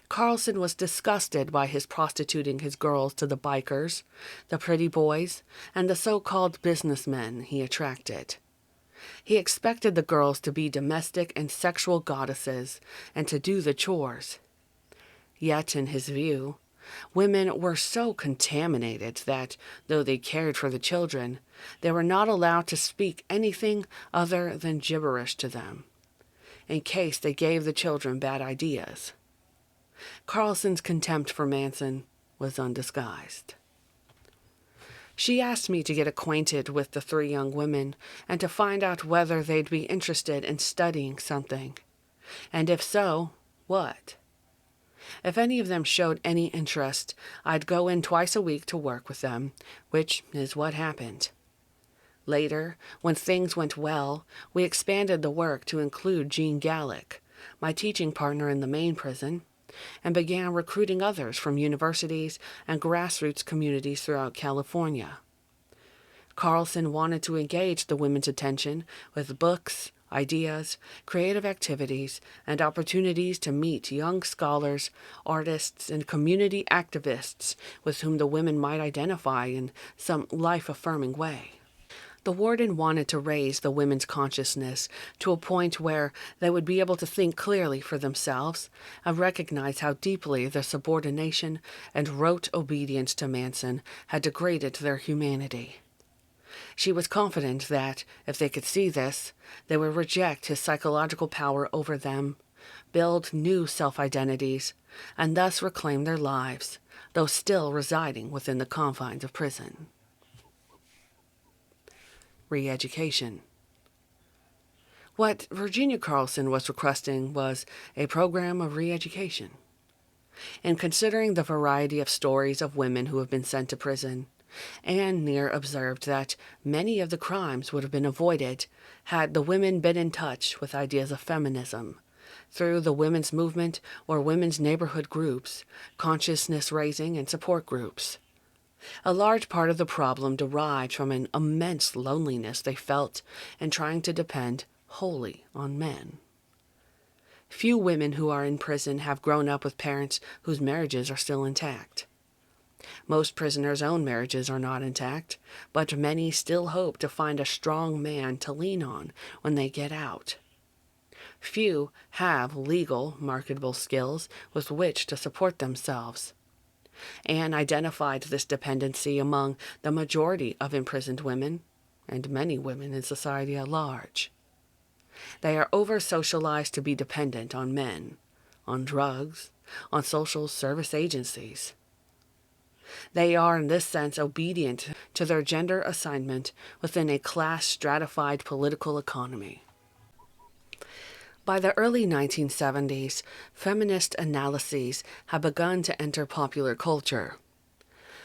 Carlson was disgusted by his prostituting his girls to the bikers, the pretty boys, and the so-called businessmen he attracted. He expected the girls to be domestic and sexual goddesses and to do the chores. Yet, in his view, women were so contaminated that, though they cared for the children, they were not allowed to speak anything other than gibberish to them, in case they gave the children bad ideas. Carlson's contempt for Manson was undisguised. She asked me to get acquainted with the three young women and to find out whether they'd be interested in studying something, and if so, what. If any of them showed any interest, I'd go in twice a week to work with them, which is what happened. Later, when things went well, we expanded the work to include Jean Gallick, my teaching partner in the main prison, and began recruiting others from universities and grassroots communities throughout California. Carlson wanted to engage the women's attention with books, ideas, creative activities, and opportunities to meet young scholars, artists, and community activists with whom the women might identify in some life-affirming way. The warden wanted to raise the women's consciousness to a point where they would be able to think clearly for themselves and recognize how deeply their subordination and rote obedience to Manson had degraded their humanity. She was confident that, if they could see this, they would reject his psychological power over them, build new self-identities, and thus reclaim their lives, though still residing within the confines of prison. Re-education. What Virginia Carlson was requesting was a program of re-education. In considering the variety of stories of women who have been sent to prison, Anne Neer observed that many of the crimes would have been avoided had the women been in touch with ideas of feminism, through the women's movement or women's neighborhood groups, consciousness-raising and support groups. A large part of the problem derived from an immense loneliness they felt in trying to depend wholly on men. Few women who are in prison have grown up with parents whose marriages are still intact. Most prisoners' own marriages are not intact, but many still hope to find a strong man to lean on when they get out. Few have legal, marketable skills with which to support themselves. Anne identified this dependency among the majority of imprisoned women, and many women in society at large. They are over-socialized to be dependent on men, on drugs, on social service agencies. They are in this sense obedient to their gender assignment within a class-stratified political economy. By the early 1970s, feminist analyses had begun to enter popular culture.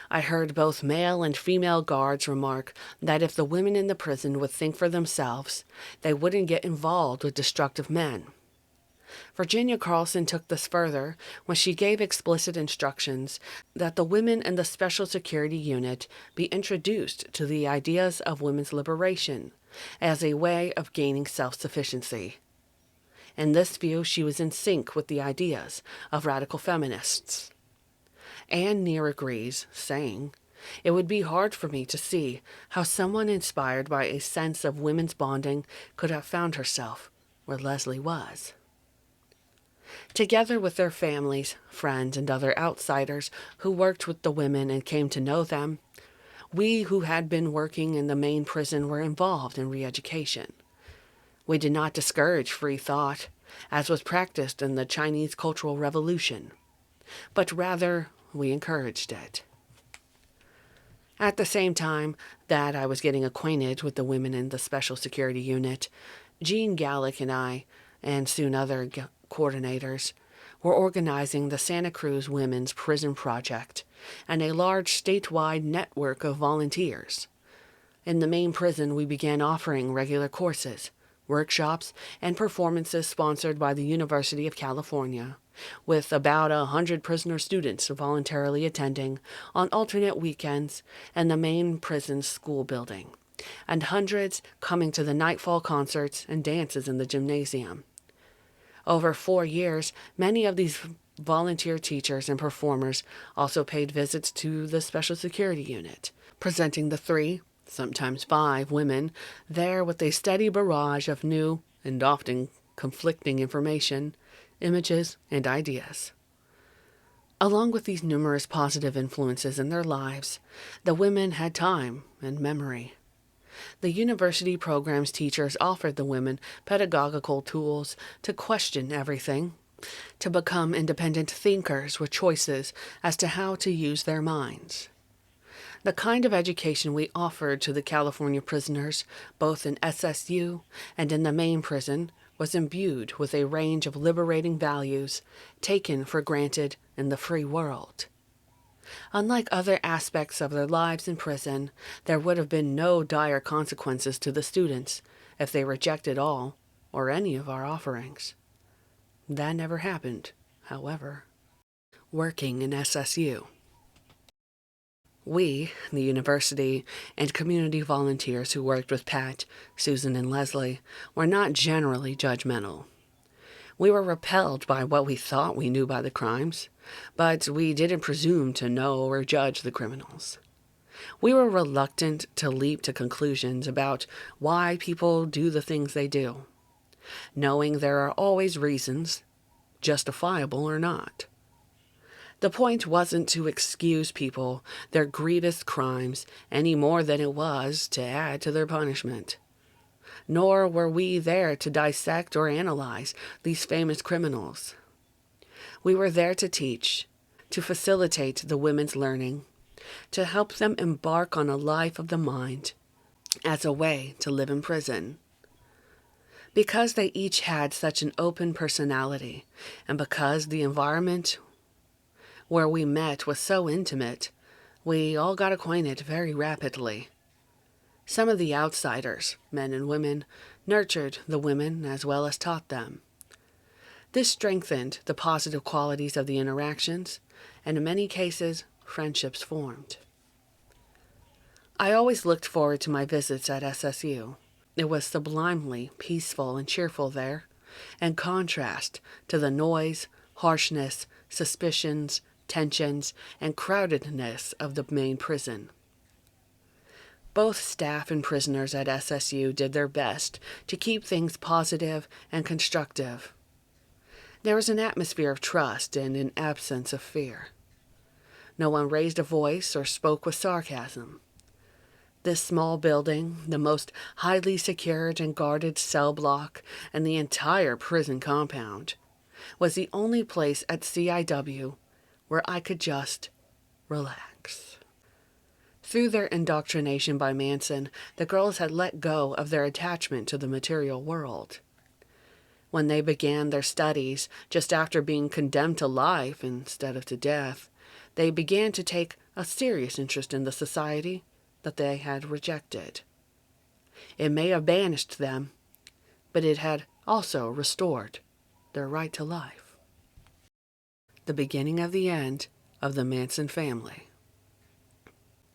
I heard both male and female guards remark that if the women in the prison would think for themselves, they wouldn't get involved with destructive men. Virginia Carlson took this further when she gave explicit instructions that the women in the Special Security Unit be introduced to the ideas of women's liberation as a way of gaining self-sufficiency. In this view, she was in sync with the ideas of radical feminists. Anne Neer agrees, saying, "It would be hard for me to see how someone inspired by a sense of women's bonding could have found herself where Leslie was." Together with their families, friends, and other outsiders who worked with the women and came to know them, we who had been working in the main prison were involved in re-education. We did not discourage free thought, as was practiced in the Chinese Cultural Revolution, but rather we encouraged it. At the same time that I was getting acquainted with the women in the Special Security Unit, Jean Gallick and I, and soon other coordinators, were organizing the Santa Cruz Women's Prison Project and a large statewide network of volunteers. In the main prison, we began offering regular courses, workshops, and performances sponsored by the University of California, with about 100 prisoner students voluntarily attending on alternate weekends in the main prison school building, and hundreds coming to the nightfall concerts and dances in the gymnasium. Over 4 years, many of these volunteer teachers and performers also paid visits to the Special Security Unit, presenting the 3, sometimes 5 women there with a steady barrage of new and often conflicting information, images, and ideas. Along with these numerous positive influences in their lives, the women had time and memory. The university program's teachers offered the women pedagogical tools to question everything, to become independent thinkers with choices as to how to use their minds. The kind of education we offered to the California prisoners, both in SSU and in the main prison, was imbued with a range of liberating values taken for granted in the free world. Unlike other aspects of their lives in prison, there would have been no dire consequences to the students if they rejected all or any of our offerings. That never happened, however. Working in SSU. We, the university, and community volunteers who worked with Pat, Susan, and Leslie, were not generally judgmental. We were repelled by what we thought we knew by the crimes, but we didn't presume to know or judge the criminals. We were reluctant to leap to conclusions about why people do the things they do, knowing there are always reasons, justifiable or not. The point wasn't to excuse people their grievous crimes any more than it was to add to their punishment. Nor were we there to dissect or analyze these famous criminals. We were there to teach, to facilitate the women's learning, to help them embark on a life of the mind as a way to live in prison. Because they each had such an open personality, and because the environment where we met was so intimate, we all got acquainted very rapidly. Some of the outsiders, men and women, nurtured the women as well as taught them. This strengthened the positive qualities of the interactions, and in many cases, friendships formed. I always looked forward to my visits at SSU. It was sublimely peaceful and cheerful there, in contrast to the noise, harshness, suspicions, tensions, and crowdedness of the main prison. Both staff and prisoners at SSU did their best to keep things positive and constructive. There was an atmosphere of trust and an absence of fear. No one raised a voice or spoke with sarcasm. This small building, the most highly secured and guarded cell block in the entire prison compound, was the only place at CIW where I could just relax. Through their indoctrination by Manson, the girls had let go of their attachment to the material world. When they began their studies, just after being condemned to life instead of to death, they began to take a serious interest in the society that they had rejected. It may have banished them, but it had also restored their right to life. The beginning of the end of the Manson family.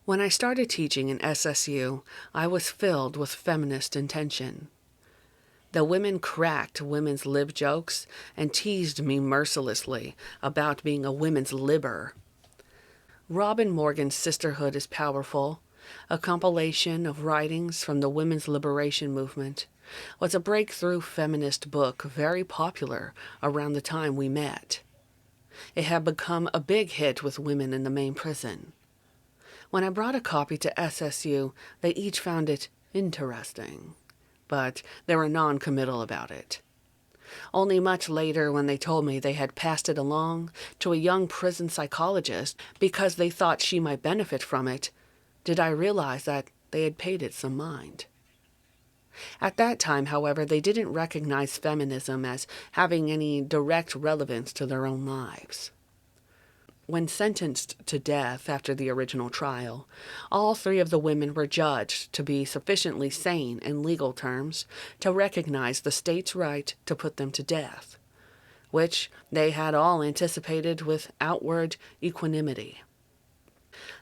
When I started teaching in SSU, I was filled with feminist intention. The women cracked women's lib jokes and teased me mercilessly about being a women's libber. Robin Morgan's Sisterhood is Powerful, a compilation of writings from the women's liberation movement, was a breakthrough feminist book very popular around the time we met. It had become a big hit with women in the main prison. When I brought a copy to SSU, they each found it interesting, but they were non-committal about it. Only much later, when they told me they had passed it along to a young prison psychologist because they thought she might benefit from it, did I realize that they had paid it some mind. At that time, however, they didn't recognize feminism as having any direct relevance to their own lives. When sentenced to death after the original trial, all three of the women were judged to be sufficiently sane in legal terms to recognize the state's right to put them to death, which they had all anticipated with outward equanimity.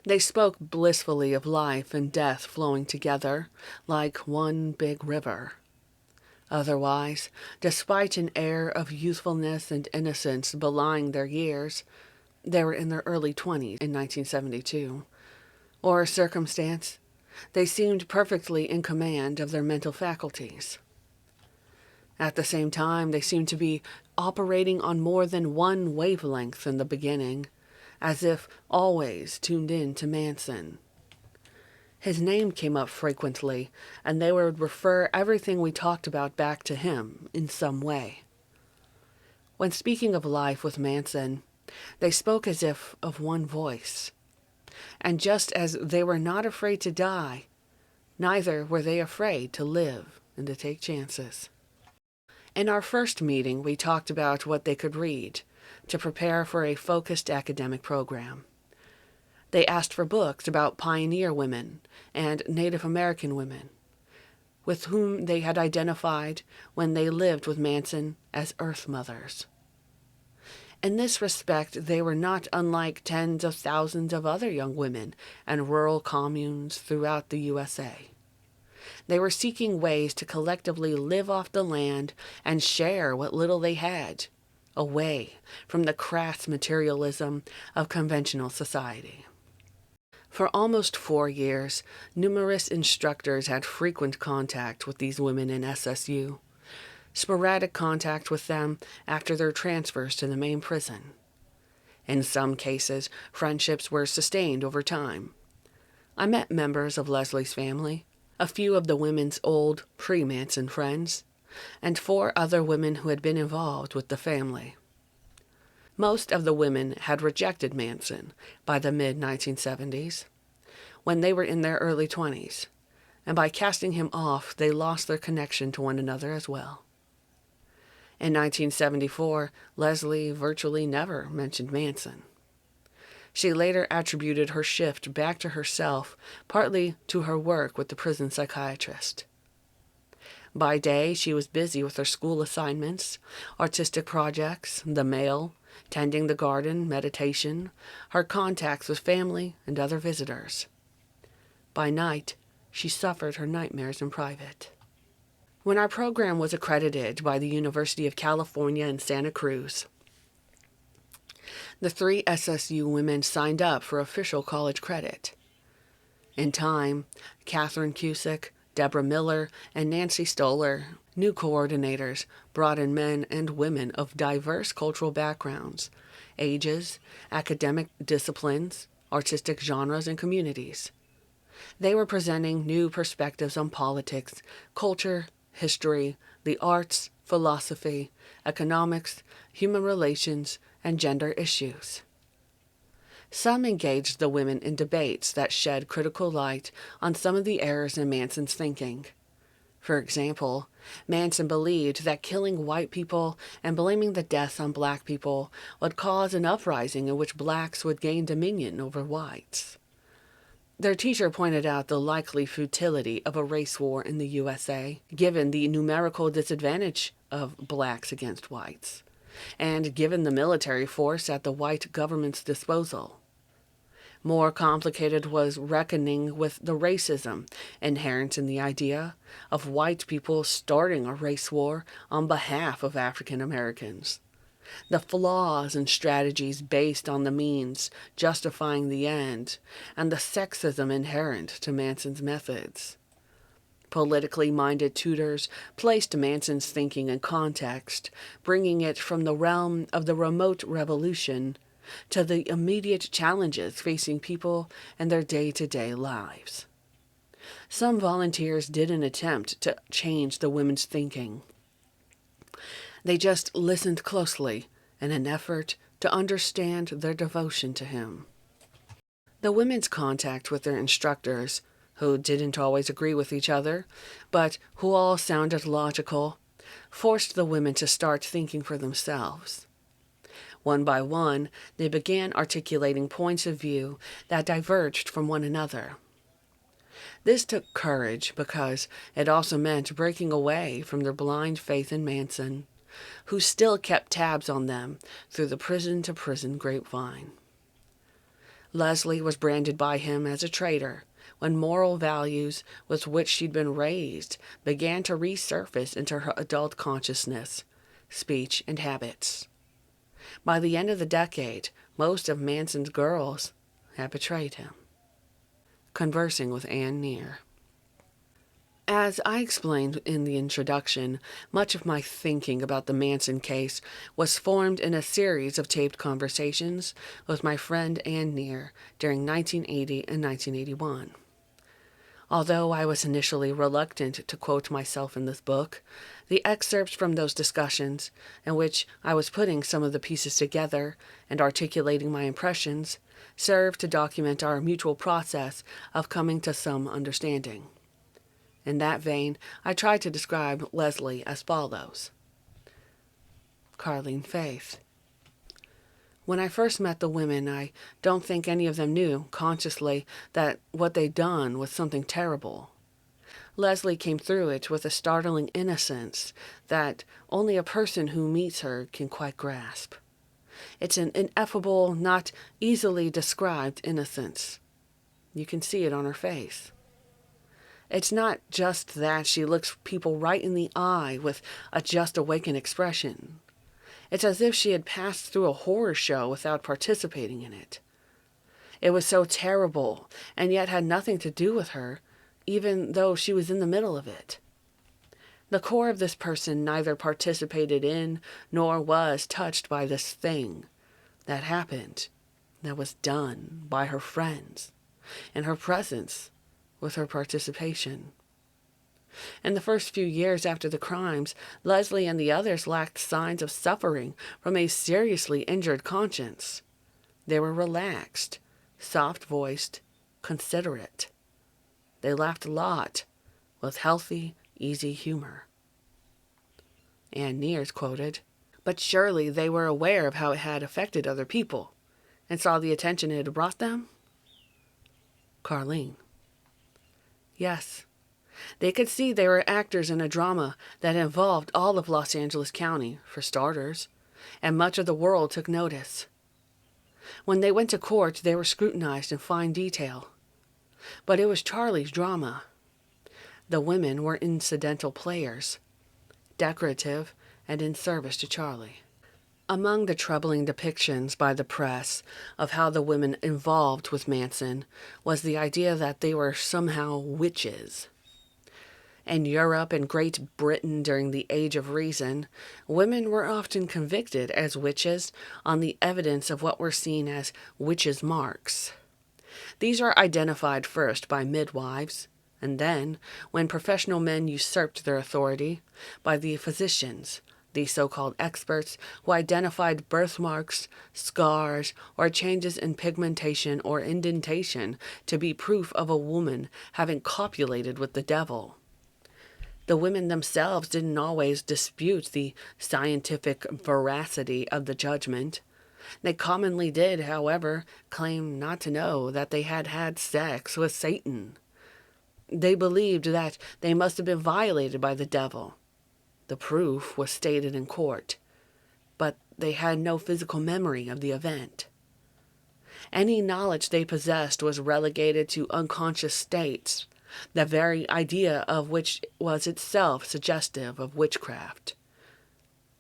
They spoke blissfully of life and death flowing together like one big river. Otherwise, despite an air of youthfulness and innocence belying their years, they were in their early 20s in 1972, or circumstance, they seemed perfectly in command of their mental faculties. At the same time, they seemed to be operating on more than one wavelength in the beginning, as if always tuned in to Manson. His name came up frequently, and they would refer everything we talked about back to him in some way. When speaking of life with Manson, they spoke as if of one voice. And just as they were not afraid to die, neither were they afraid to live and to take chances. In our first meeting, we talked about what they could read to prepare for a focused academic program. They asked for books about pioneer women and Native American women, with whom they had identified when they lived with Manson as Earth Mothers. In this respect, they were not unlike tens of thousands of other young women and rural communes throughout the USA. They were seeking ways to collectively live off the land and share what little they had, away from the crass materialism of conventional society. For almost 4 years, numerous instructors had frequent contact with these women in SSU, sporadic contact with them after their transfers to the main prison. In some cases, friendships were sustained over time. I met members of Leslie's family, a few of the women's old pre-Manson friends, and 4 other women who had been involved with the family. Most of the women had rejected Manson by the mid-1970s, when they were in their early 20s, and by casting him off, they lost their connection to one another as well. In 1974, Leslie virtually never mentioned Manson. She later attributed her shift back to herself, partly to her work with the prison psychiatrist. By day, she was busy with her school assignments, artistic projects, the mail, tending the garden, meditation, her contacts with family and other visitors. By night, she suffered her nightmares in private. When our program was accredited by the University of California in Santa Cruz, the 3 SSU women signed up for official college credit. In time, Catherine Cusick, Deborah Miller, and Nancy Stoller, new coordinators, brought in men and women of diverse cultural backgrounds, ages, academic disciplines, artistic genres, and communities. They were presenting new perspectives on politics, culture, history, the arts, philosophy, economics, human relations, and gender issues. Some engaged the women in debates that shed critical light on some of the errors in Manson's thinking. For example, Manson believed that killing white people and blaming the deaths on black people would cause an uprising in which blacks would gain dominion over whites. Their teacher pointed out the likely futility of a race war in the USA, given the numerical disadvantage of blacks against whites, and given the military force at the white government's disposal. More complicated was reckoning with the racism inherent in the idea of white people starting a race war on behalf of African Americans, the flaws and strategies based on the means justifying the end, and the sexism inherent to Manson's methods. Politically minded tutors placed Manson's thinking in context, bringing it from the realm of the remote revolution to the immediate challenges facing people in their day-to-day lives. Some volunteers did an attempt to change the women's thinking. They just listened closely in an effort to understand their devotion to him. The women's contact with their instructors, who didn't always agree with each other, but who all sounded logical, forced the women to start thinking for themselves. One by one, they began articulating points of view that diverged from one another. This took courage because it also meant breaking away from their blind faith in Manson, who still kept tabs on them through the prison-to-prison grapevine. Leslie was branded by him as a traitor when moral values with which she'd been raised began to resurface into her adult consciousness, speech, and habits. By the end of the decade, most of Manson's girls had betrayed him. Conversing with Ann Neer. As I explained in the introduction, much of my thinking about the Manson case was formed in a series of taped conversations with my friend Ann Neer during 1980 and 1981. Although I was initially reluctant to quote myself in this book, the excerpts from those discussions, in which I was putting some of the pieces together and articulating my impressions, served to document our mutual process of coming to some understanding. In that vein, I tried to describe Leslie as follows. Carlene Faith. When I first met the women, I don't think any of them knew, consciously, that what they'd done was something terrible. Leslie came through it with a startling innocence that only a person who meets her can quite grasp. It's an ineffable, not easily described innocence. You can see it on her face. It's not just that she looks people right in the eye with a just awakened expression. It's as if she had passed through a horror show without participating in it. It was so terrible, and yet had nothing to do with her, even though she was in the middle of it. The core of this person neither participated in nor was touched by this thing that happened, that was done by her friends, and her presence with her participation. In the first few years after the crimes, Leslie and the others lacked signs of suffering from a seriously injured conscience. They were relaxed, soft-voiced, considerate. They laughed a lot, with healthy, easy humor. Ann Neer quoted, "But surely they were aware of how it had affected other people, and saw the attention it had brought them?" Carlene. Yes. They could see they were actors in a drama that involved all of Los Angeles County, for starters, and much of the world took notice. When they went to court, they were scrutinized in fine detail. But it was Charlie's drama. The women were incidental players, decorative and in service to Charlie. Among the troubling depictions by the press of how the women involved with Manson was the idea that they were somehow witches. In Europe and Great Britain during the Age of Reason, women were often convicted as witches on the evidence of what were seen as witches' marks. These are identified first by midwives, and then, when professional men usurped their authority, by the physicians, the so-called experts who identified birthmarks, scars, or changes in pigmentation or indentation to be proof of a woman having copulated with the devil. The women themselves didn't always dispute the scientific veracity of the judgment. They commonly did, however, claim not to know that they had had sex with Satan. They believed that they must have been violated by the devil. The proof was stated in court, but they had no physical memory of the event. Any knowledge they possessed was relegated to unconscious states, the very idea of which was itself suggestive of witchcraft.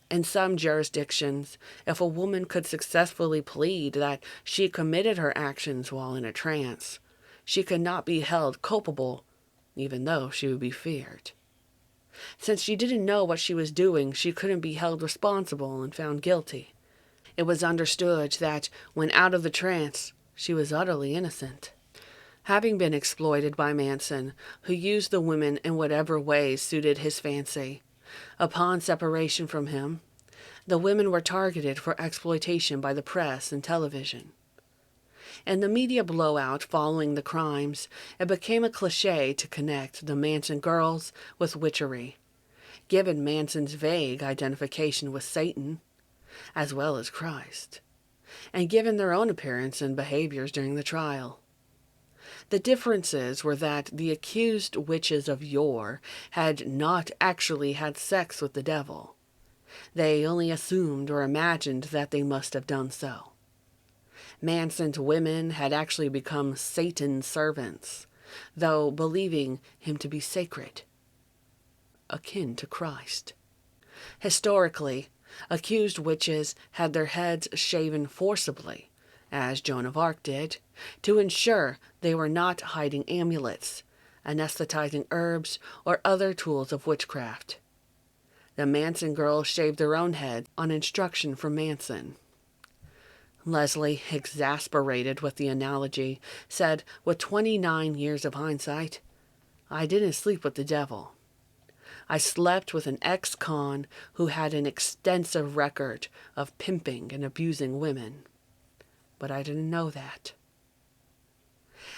In some jurisdictions, if a woman could successfully plead that she committed her actions while in a trance, she could not be held culpable, even though she would be feared. Since she didn't know what she was doing, she couldn't be held responsible and found guilty. It was understood that, when out of the trance, she was utterly innocent. Having been exploited by Manson, who used the women in whatever ways suited his fancy, upon separation from him, the women were targeted for exploitation by the press and television. In the media blowout following the crimes, it became a cliché to connect the Manson girls with witchery. Given Manson's vague identification with Satan, as well as Christ, and given their own appearance and behaviors during the trial. The differences were that the accused witches of yore had not actually had sex with the devil. They only assumed or imagined that they must have done so. Manson's women had actually become Satan's servants, though believing him to be sacred, akin to Christ. Historically, accused witches had their heads shaven forcibly, as Joan of Arc did, to ensure they were not hiding amulets, anesthetizing herbs, or other tools of witchcraft. The Manson girls shaved their own heads on instruction from Manson. Leslie, exasperated with the analogy, said with 29 years of hindsight, "I didn't sleep with the devil. I slept with an ex-con who had an extensive record of pimping and abusing women. But I didn't know that."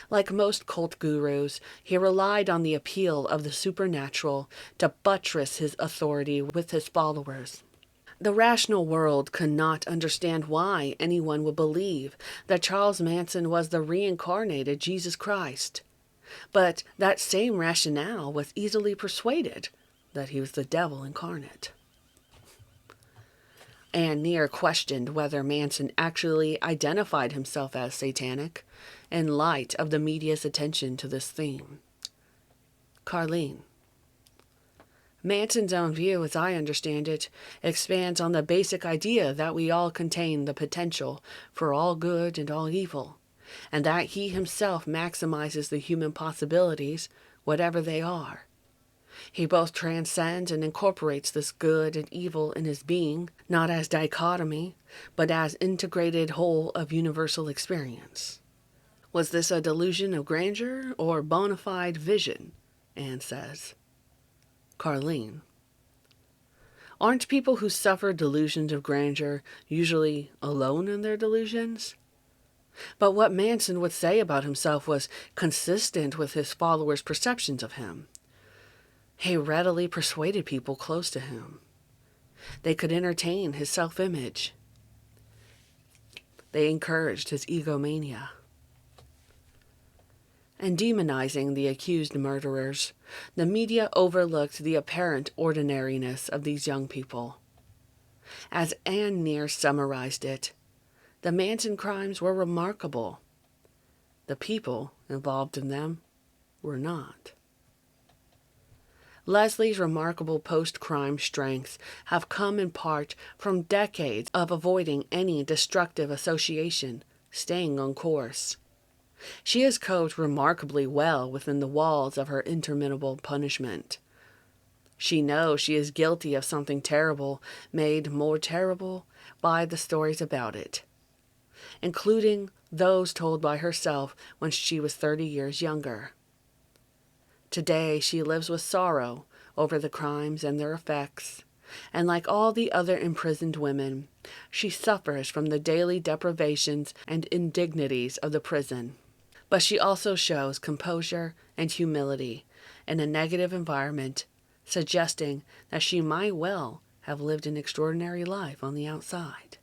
Like most cult gurus, he relied on the appeal of the supernatural to buttress his authority with his followers. The rational world could not understand why anyone would believe that Charles Manson was the reincarnated Jesus Christ. But that same rationale was easily persuaded that he was the devil incarnate. Anne Near questioned whether Manson actually identified himself as satanic in light of the media's attention to this theme. Carlene: Manson's own view, as I understand it, expands on the basic idea that we all contain the potential for all good and all evil, and that he himself maximizes the human possibilities, whatever they are. He both transcends and incorporates this good and evil in his being, not as dichotomy, but as integrated whole of universal experience. Was this a delusion of grandeur or bona fide vision? Anne says. Carlene: Aren't people who suffer delusions of grandeur usually alone in their delusions? But what Manson would say about himself was consistent with his followers' perceptions of him. He readily persuaded people close to him. They could entertain his self-image. They encouraged his egomania. And demonizing the accused murderers, the media overlooked the apparent ordinariness of these young people. As Anne Near summarized it, the Manson crimes were remarkable. The people involved in them were not. Leslie's remarkable post-crime strengths have come in part from decades of avoiding any destructive association, staying on course. She has coped remarkably well within the walls of her interminable punishment. She knows she is guilty of something terrible, made more terrible by the stories about it, including those told by herself when she was 30 years younger. Today she lives with sorrow over the crimes and their effects, and like all the other imprisoned women, she suffers from the daily deprivations and indignities of the prison. But she also shows composure and humility in a negative environment, suggesting that she might well have lived an extraordinary life on the outside.